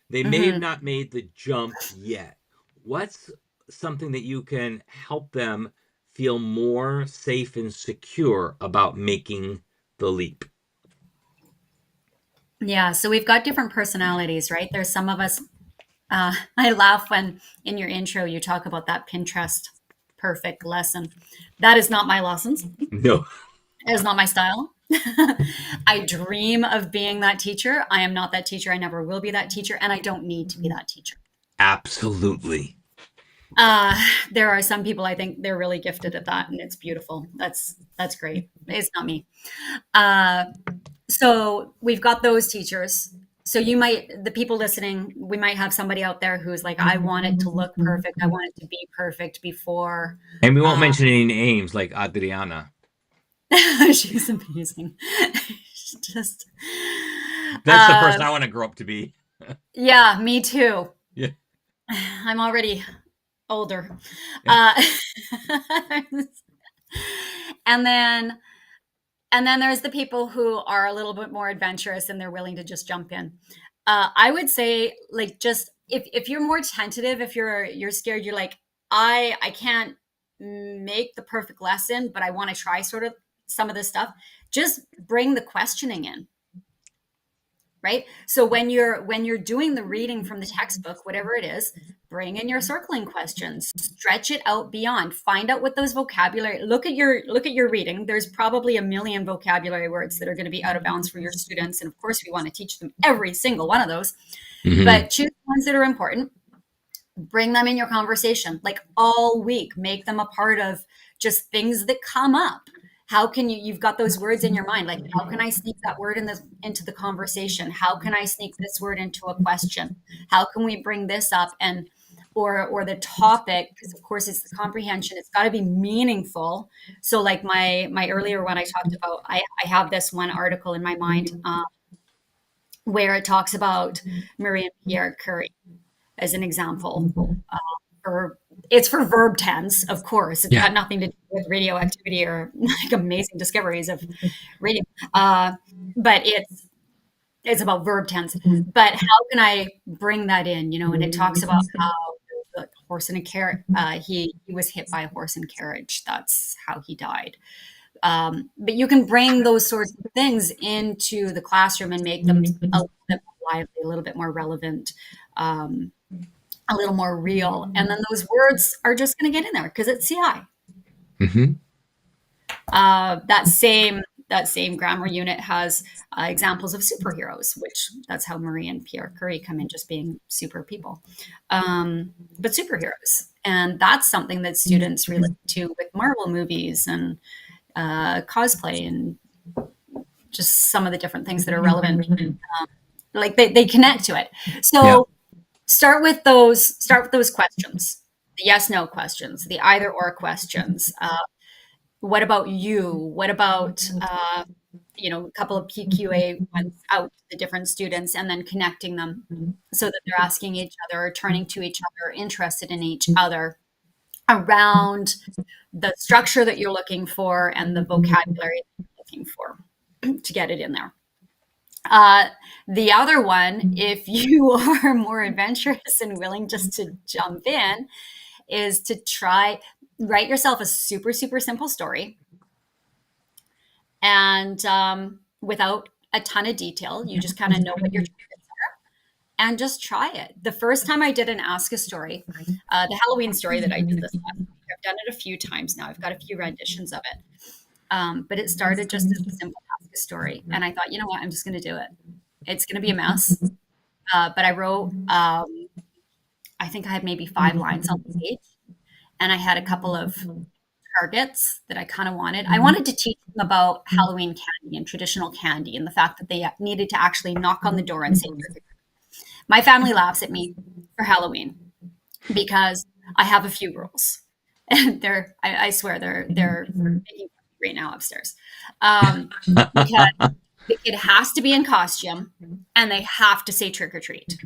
They may have Hmm. not made the jump yet. What's something that you can help them feel more safe and secure about making the leap? Yeah. So we've got different personalities, right? There's some of us. I laugh when in your intro you talk about that Pinterest perfect lesson. That is not my lessons. No, It is not my style. I dream of being that teacher. I am not that teacher. I never will be that teacher, and I don't need to be that teacher. absolutely. Uh, there are some people I think they're really gifted at that, and it's beautiful. That's great. It's not me. Uh, so we've got those teachers. So the people listening, we might have somebody out there who's like, I want it to look perfect. I want it to be perfect before. And we won't mention any names like Adriana. She's amazing. She's just. That's the person I want to grow up to be. Yeah, me too. Yeah. I'm already older. Yeah. And then there's the people who are a little bit more adventurous and they're willing to just jump in. I would say, like, just if you're more tentative, if you're scared, you're like, I can't make the perfect lesson, but I want to try sort of some of this stuff. Just bring the questioning in. Right? So when you're doing the reading from the textbook, whatever it is, bring in your circling questions, stretch it out beyond, find out what those vocabulary, look at your reading. There's probably a million vocabulary words that are going to be out of bounds for your students. And of course we want to teach them every single one of those, but choose ones that are important, bring them in your conversation, like all week, make them a part of just things that come up. How can you've got those words in your mind, like how can I sneak that word into the conversation? How can I sneak this word into a question? How can we bring this up or the topic? Because of course it's the comprehension. It's got to be meaningful. So like my earlier one I talked about, I have this one article in my mind where it talks about Marie and Pierre Curie as an example. It's for verb tense, of course. It's got nothing to do with radioactivity or like amazing discoveries of radio. But it's about verb tense. But how can I bring that in? And it talks about how the horse and a carriage. He was hit by a horse and carriage. That's how he died. But you can bring those sorts of things into the classroom and make them a little bit more lively, a little bit more relevant. A little more real. And then those words are just going to get in there because it's CI. That same grammar unit has examples of superheroes, which that's how Marie and Pierre Curie come in, just being super people. But superheroes. And that's something that students relate to with Marvel movies and cosplay and just some of the different things that are relevant. Like they connect to it. So start with those questions, the yes, no questions, the either or questions. What about you? What about, a couple of PQA ones out to the different students and then connecting them so that they're asking each other, turning to each other, interested in each other around the structure that you're looking for and the vocabulary that you're looking for to get it in there. The other one, if you are more adventurous and willing just to jump in, is to write yourself a super, super simple story. And without a ton of detail, you just kind of know what your targets are and just try it. The first time I did an Ask a Story, the Halloween story that I did this last week, I've done it a few times now. I've got a few renditions of it. But it started just as a simple Ask a Story. And I thought, you know what, I'm just going to do it. It's going to be a mess. But I wrote, I think I had maybe 5 lines on the page. And I had a couple of targets that I kind of wanted. I wanted to teach them about Halloween candy and traditional candy and the fact that they needed to actually knock on the door and say, my family laughs at me for Halloween because I have a few rules. And I swear they're making right now upstairs. Because the kid has to be in costume and they have to say trick or treat.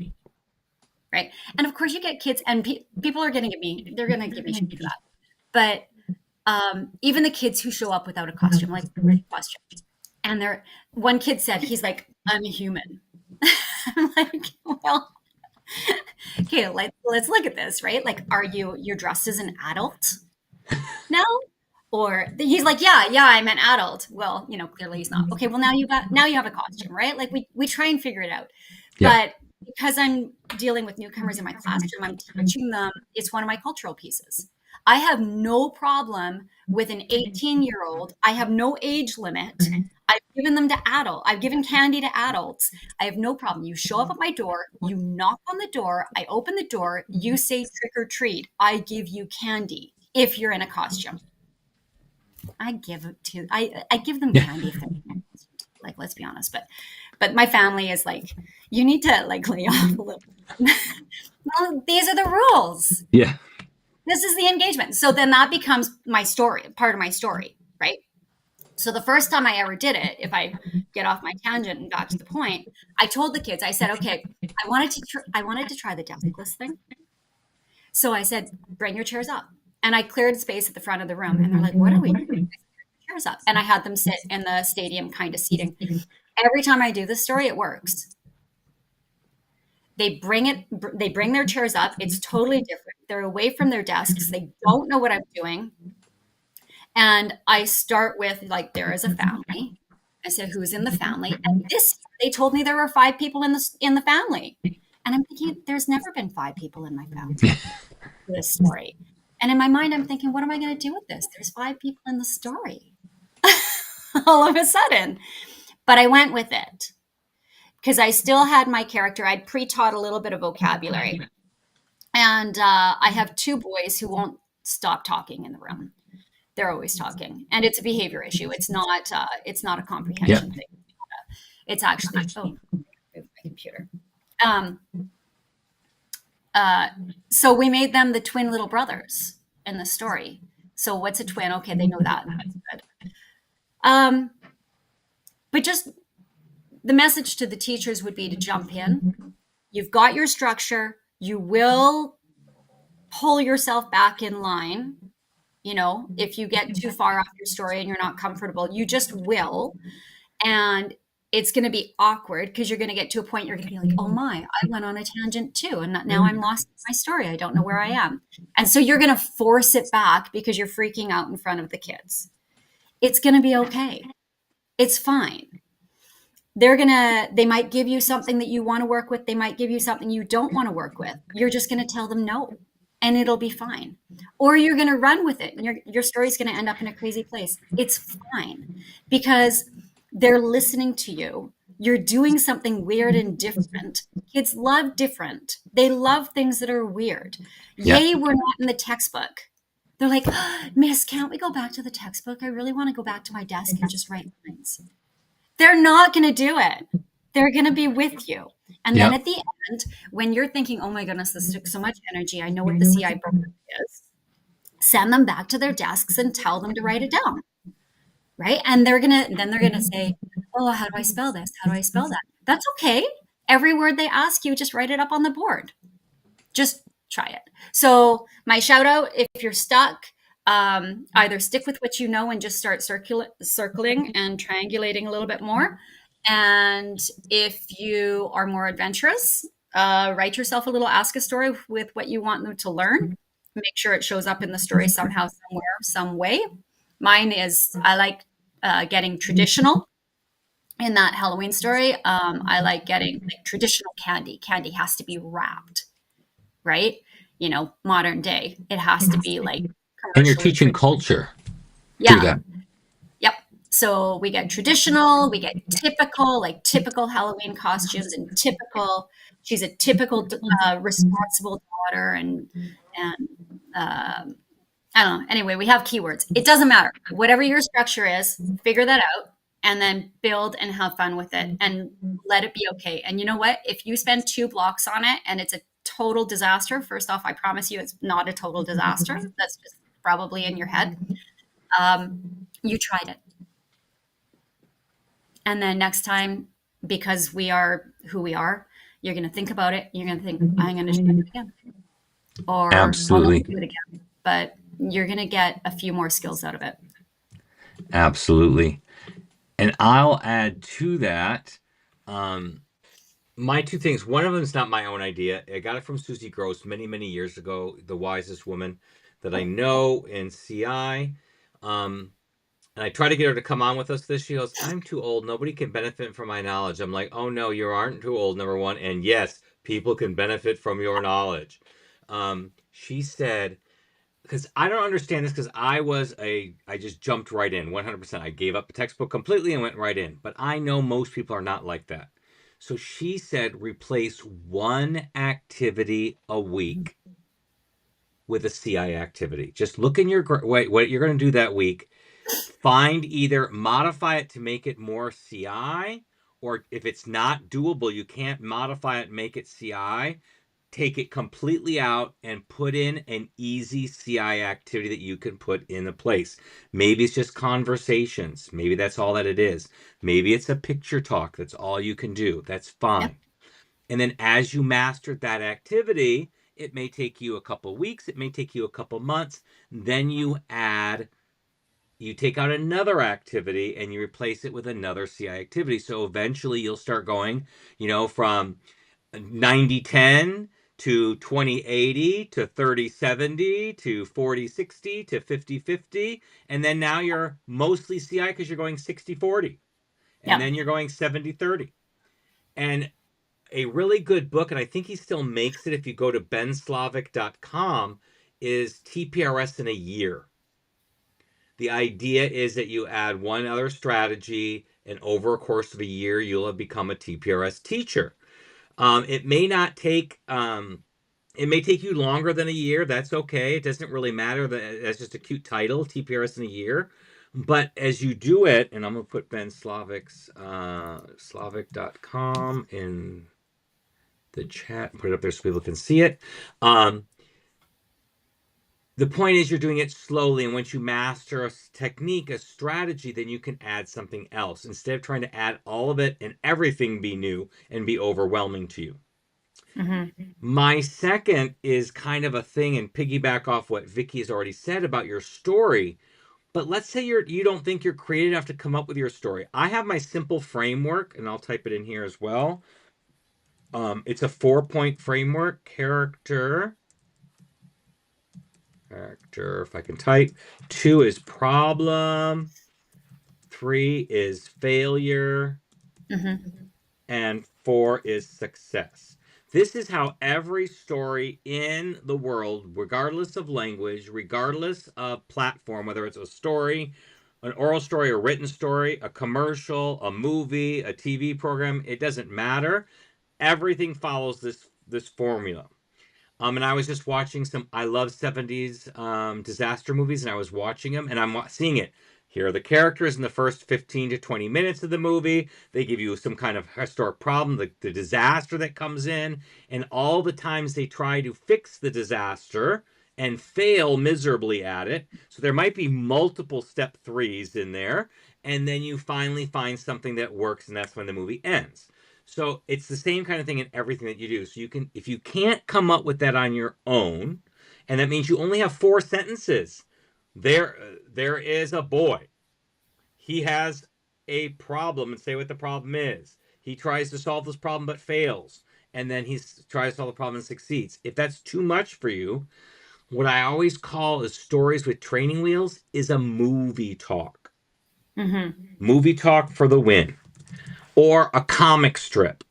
Right. And of course you get kids and people are going to give me, they're going to give me shit for that. But even the kids who show up without a costume, like costume. And one kid said, he's like, I'm a human. I'm like, well, okay, let's look at this, right? Like, you're dressed as an adult now? Or he's like, yeah, I'm an adult. Well, clearly he's not. Okay, well now you have a costume, right? Like we try and figure it out. Yeah. But because I'm dealing with newcomers in my classroom, I'm teaching them, it's one of my cultural pieces. I have no problem with an 18-year-old. I have no age limit. I've given them to adult. I've given candy to adults. I have no problem. You show up at my door, you knock on the door, I open the door, you say trick or treat. I give you candy if you're in a costume. I give them candy if they're like, let's be honest. But my family is like, you need to like lay off a little. Well, these are the rules. Yeah. This is the engagement. So then that becomes my story, part of my story, right? So the first time I ever did it, if I get off my tangent and got to the point, I told the kids, I said, okay, I wanted to try the deskless thing. So I said, bring your chairs up. And I cleared space at the front of the room. And they're like, what are we doing? Chairs up. And I had them sit in the stadium kind of seating. Every time I do this story, it works. They bring their chairs up. It's totally different. They're away from their desks. They don't know what I'm doing. And I start with like, there is a family. I said, who's in the family? And they told me there were 5 people in the family. And I'm thinking, there's never been 5 people in my family for this story. And in my mind, I'm thinking, what am I going to do with this? There's 5 people in the story all of a sudden. But I went with it because I still had my character. I'd pre-taught a little bit of vocabulary. And I have 2 boys who won't stop talking in the room. They're always talking. And it's a behavior issue. It's not a comprehension thing. It's actually, my computer. So we made them the twin little brothers in the story. So what's a twin? Okay, they know that. That's good. But just the message to the teachers would be to jump in. You've got your structure. You will pull yourself back in line. You know, if you get too far off your story and you're not comfortable, you just will. And it's going to be awkward because you're going to get to a point you're going to be like, oh my, I went on a tangent too. And now I'm lost in my story. I don't know where I am. And so you're going to force it back because you're freaking out in front of the kids. It's going to be okay. It's fine. They might give you something that you want to work with. They might give you something you don't want to work with. You're just going to tell them no, and it'll be fine. Or you're going to run with it and your story's going to end up in a crazy place. It's fine because they're listening to you. You're doing something weird and different. Kids love different. They love things that are weird. Yeah. Yay, we're not in the textbook. They're like, Miss, can't we go back to the textbook? I really want to go back to my desk and just write lines. They're not going to do it. They're going to be with you. And then at the end, when you're thinking, oh my goodness, this took so much energy. I know what the CI program is. Send them back to their desks and tell them to write it down. Right. And they're going to say, oh, how do I spell this? How do I spell that? That's okay. Every word they ask you, just write it up on the board. Just try it. So my shout out, if you're stuck, either stick with what you know and just start circling and triangulating a little bit more. And if you are more adventurous, write yourself a little ask a story with what you want them to learn. Make sure it shows up in the story somehow, somewhere, some way. Mine is, I like getting traditional in that Halloween story. I like getting like traditional candy. Candy has to be wrapped, right? You know, modern day. It has to be like, and you're teaching culture. Yeah. Yep. So we get traditional, we get typical, like typical Halloween costumes and she's a typical responsible daughter and I don't know. Anyway, we have keywords. It doesn't matter. Whatever your structure is, figure that out and then build and have fun with it and let it be okay. And you know what? If you spend 2 blocks on it and it's a total disaster, first off, I promise you it's not a total disaster. That's just probably in your head. You tried it. And then next time, because we are who we are, you're going to think about it. You're going to think, I'm going to do it again. Or absolutely do it again. But you're going to get a few more skills out of it. Absolutely. And I'll add to that, my 2 things. One of them is not my own idea. I got it from Susie Gross many, many years ago, the wisest woman that I know in CI. And I try to get her to come on with us this. She goes, I'm too old. Nobody can benefit from my knowledge. I'm like, oh no, you aren't too old, number one. And yes, people can benefit from your knowledge. She said, because I don't understand this, because I just jumped right in 100%. I gave up the textbook completely and went right in. But I know most people are not like that. So she said, replace 1 activity a week with a CI activity. Just look in your, what you're going to do that week. Find either modify it to make it more CI or if it's not doable, you can't modify it and make it CI, take it completely out and put in an easy CI activity that you can put in the place. Maybe it's just conversations. Maybe that's all that it is. Maybe it's a picture talk. That's all you can do. That's Yep. fine. And then as you mastered that activity, it may take you a couple weeks, it may take you a couple months. Then you take out another activity and you replace it with another CI activity. So eventually you'll start going, from 90-10 to 20-80 to 30-70 to 40-60 to 50-50. And then now you're mostly CI because you're going 60-40. And Yep. then you're going 70-30. And a really good book, and I think he still makes it if you go to benslavic.com, is TPRS in a year. The idea is that you add one other strategy, and over a course of a year, you'll have become a TPRS teacher. It may not take, it may take you longer than a year. That's okay. It doesn't really matter. That's just a cute title, TPRS in a year. But as you do it, and I'm going to put Ben Slavic's slavic.com in the chat, put it up there so people can see it. The point is you're doing it slowly, and once you master a technique, a strategy, then you can add something else instead of trying to add all of it and everything be new and be overwhelming to you. Mm-hmm. My second is kind of a thing and piggyback off what Vicki has already said about your story. But let's say you don't think you're creative enough to come up with your story. I have my simple framework, and I'll type it in here as well. It's a 4-point framework: character, if I can type. 2 is problem. 3 is failure. Mm-hmm. And 4 is success. This is how every story in the world, regardless of language, regardless of platform, whether it's a story, an oral story, a written story, a commercial, a movie, a TV program, it doesn't matter. Everything follows this formula. And I was just watching I love 70s disaster movies, and I was watching them, and I'm seeing it. Here are the characters in the first 15 to 20 minutes of the movie. They give you some kind of historic problem, the disaster that comes in, and all the times they try to fix the disaster and fail miserably at it. So there might be multiple step 3s in there, and then you finally find something that works, and that's when the movie ends. So it's the same kind of thing in everything that you do. So if you can't come up with that on your own, and that means you only have 4 sentences. There is a boy. He has a problem, and say what the problem is. He tries to solve this problem but fails, and then he tries to solve the problem and succeeds. If that's too much for you, what I always call is stories with training wheels is a movie talk. Mm-hmm. Movie talk for the win. Or a comic strip.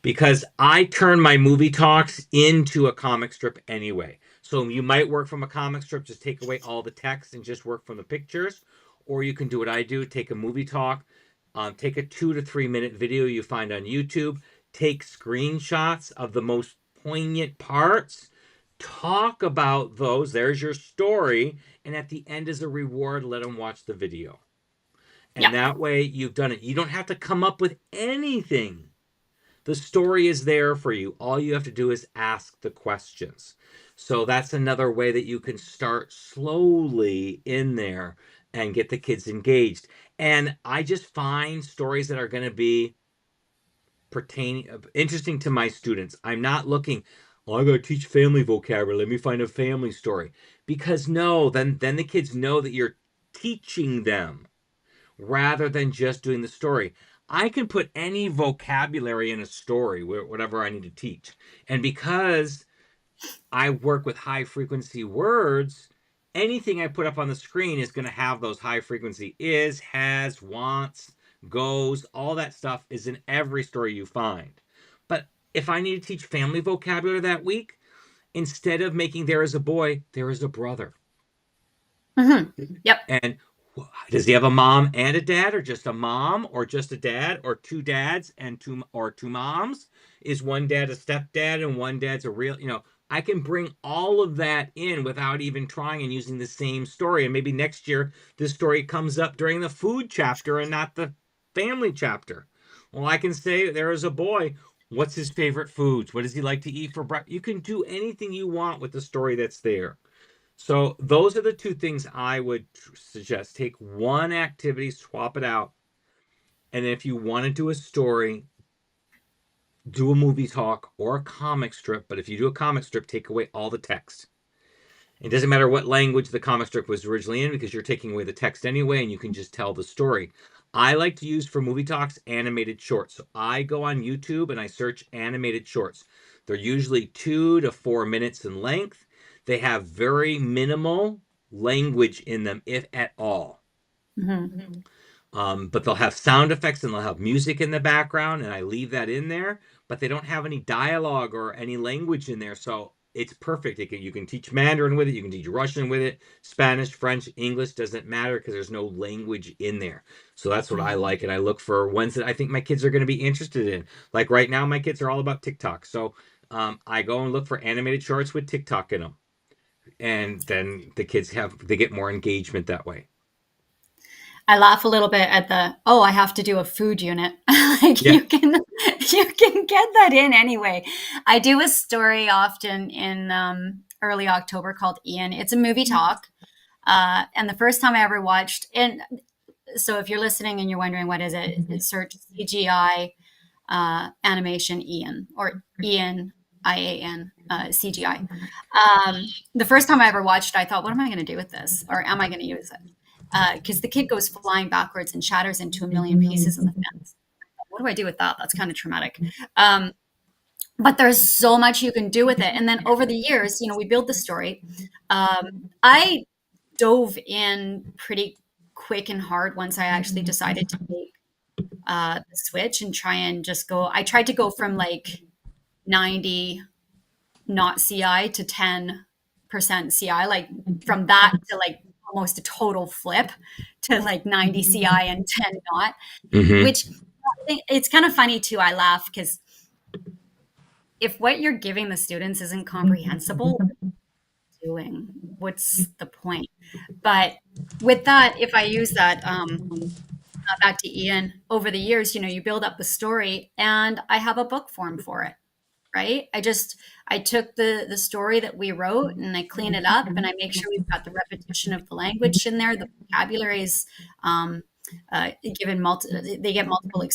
Because I turn my movie talks into a comic strip anyway. So you might work from a comic strip, just take away all the text and just work from the pictures. Or you can do what I do, take a movie talk, take a 2 to 3 minute video you find on YouTube, take screenshots of the most poignant parts, talk about those, there's your story, and at the end as a reward, let them watch the video. And Yep. that way you've done it. You don't have to come up with anything. The story is there for you. All you have to do is ask the questions. So that's another way that you can start slowly in there and get the kids engaged. And I just find stories that are going to be interesting to my students. I'm not looking, oh, I got to teach family vocabulary. Let me find a family story. Because no, then the kids know that you're teaching them rather than just doing the story. I can put any vocabulary in a story, whatever I need to teach. And because I work with high frequency words, anything I put up on the screen is going to have those high frequency is, has, wants, goes, all that stuff is in every story you find. But if I need to teach family vocabulary that week, instead of making there is a boy, there is a brother. Mm-hmm. Yep. And does he have a mom and a dad, or just a mom, or just a dad, or 2 dads and 2 moms? Is one dad a stepdad and one dad's a real, I can bring all of that in without even trying and using the same story. And maybe next year this story comes up during the food chapter and not the family chapter. Well, I can say there is a boy. What's his favorite foods? What does he like to eat for breakfast? You can do anything you want with the story that's there. So those are the two things I would suggest. Take one activity, swap it out, and if you want to do a story, do a movie talk or a comic strip. But if you do a comic strip, take away all the text. It doesn't matter what language the comic strip was originally in because you're taking away the text anyway, and you can just tell the story. I like to use for movie talks animated shorts. So I go on YouTube and I search animated shorts. They're usually 2 to 4 minutes in length. They have very minimal language in them, if at all. Mm-hmm. But they'll have sound effects and they'll have music in the background, and I leave that in there. But they don't have any dialogue or any language in there, so it's perfect. You can teach Mandarin with it, you can teach Russian with it, Spanish, French, English, doesn't matter because there's no language in there. So that's what I like, and I look for ones that I think my kids are going to be interested in. Like right now, my kids are all about TikTok, so I go and look for animated shorts with TikTok in them, and then the kids they get more engagement that way. I laugh a little bit at the, oh, I have to do a food unit. Like Yeah. you can get that in anyway. I do a story often in early October called Ian. It's a movie talk. And the first time I ever watched, and so if you're listening and you're wondering what is it, search CGI animation Ian or Ian IAN CGI. The first time I ever watched, I thought, what am I going to do with this, or am I going to use it? Because the kid goes flying backwards and shatters into a million pieces in the fence. What do I do with that? That's kind of traumatic. But there's so much you can do with it. And then over the years, we build the story. I dove in pretty quick and hard once I actually decided to take the switch and try and just go. I tried to go from like 90 not CI to 10% CI, like from that to like almost a total flip to like 90 CI and 10 not, Mm-hmm. which it's kind of funny too. I laugh because if what you're giving the students isn't comprehensible, doing what's the point? But with that, if I use that back to Ian, over the years, you build up the story, and I have a book form for it. Right? I took the story that we wrote and I clean it up and I make sure we've got the repetition of the language in there. The vocabulary is given they get multiple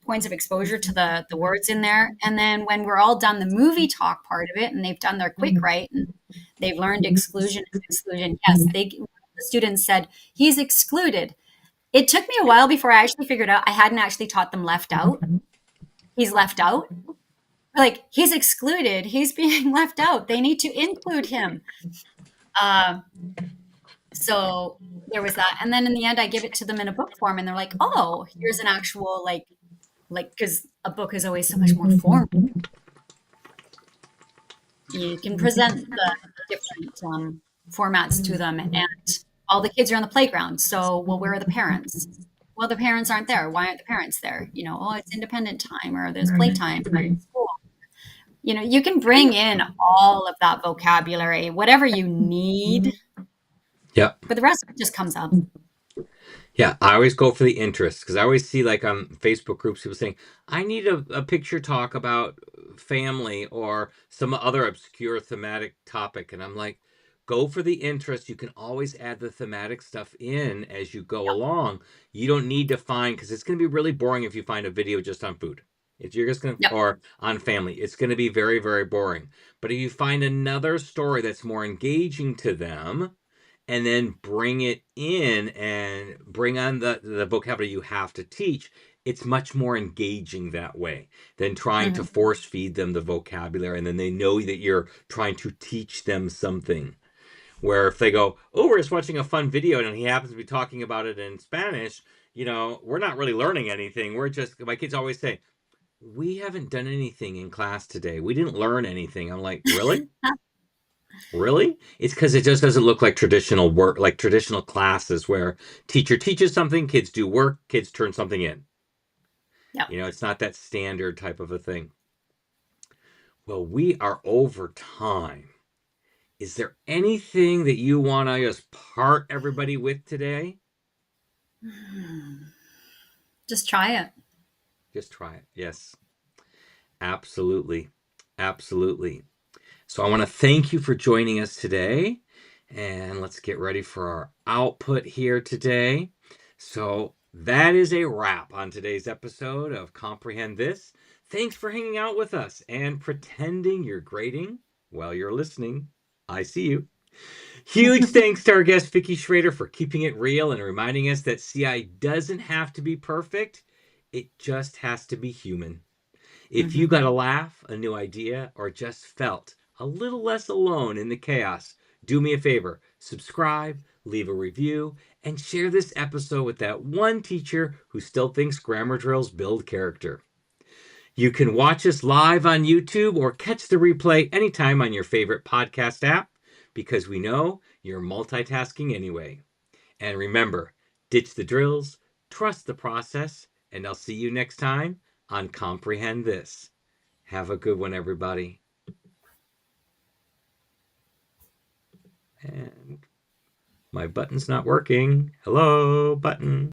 points of exposure to the words in there. And then when we're all done the movie talk part of it and they've done their quick write and they've learned exclusion and exclusion, yes, the students said he's excluded. It took me a while before I actually figured out I hadn't actually taught them left out. He's left out. Like, he's excluded. He's being left out. They need to include him. So there was that. And then in the end, I give it to them in a book form. And they're like, oh, here's an actual, because a book is always so much more formal. You can present the different formats to them. And all the kids are on the playground. So, well, where are the parents? Well, the parents aren't there. Why aren't the parents there? Oh, it's independent time or there's playtime or school. You can bring in all of that vocabulary, whatever you need. Yeah. But the rest of it just comes up. Yeah, I always go for the interest because I always see like on Facebook groups people saying, I need a picture talk about family or some other obscure thematic topic. And I'm like, go for the interest. You can always add the thematic stuff in as you go along. You don't need to find, because it's going to be really boring if you find a video just on food. If you're just going to, or on family, it's going to be very, very boring. But if you find another story that's more engaging to them, and then bring it in and bring on the vocabulary you have to teach, it's much more engaging that way than trying to force feed them the vocabulary. And then they know that you're trying to teach them something. Where if they go, oh, we're just watching a fun video and he happens to be talking about it in Spanish, we're not really learning anything. My kids always say, we haven't done anything in class today. We didn't learn anything. I'm like, really? Really? It's because it just doesn't look like traditional work, like traditional classes where teacher teaches something, kids do work, kids turn something in. Yep. It's not that standard type of a thing. Well, we are over time. Is there anything that you want to just part everybody with today? Just try it. Just try it. Yes, absolutely. Absolutely. So I want to thank you for joining us today. And let's get ready for our output here today. So that is a wrap on today's episode of Comprehend This. Thanks for hanging out with us and pretending you're grading while you're listening. I see you. Huge thanks to our guest, Vicki Schrader, for keeping it real and reminding us that CI doesn't have to be perfect. It just has to be human. If you got a laugh, a new idea, or just felt a little less alone in the chaos, do me a favor, subscribe, leave a review, and share this episode with that one teacher who still thinks grammar drills build character. You can watch us live on YouTube or catch the replay anytime on your favorite podcast app, because we know you're multitasking anyway. And remember, ditch the drills, trust the process, and I'll see you next time on Comprehend This. Have a good one, everybody. And my button's not working. Hello, button.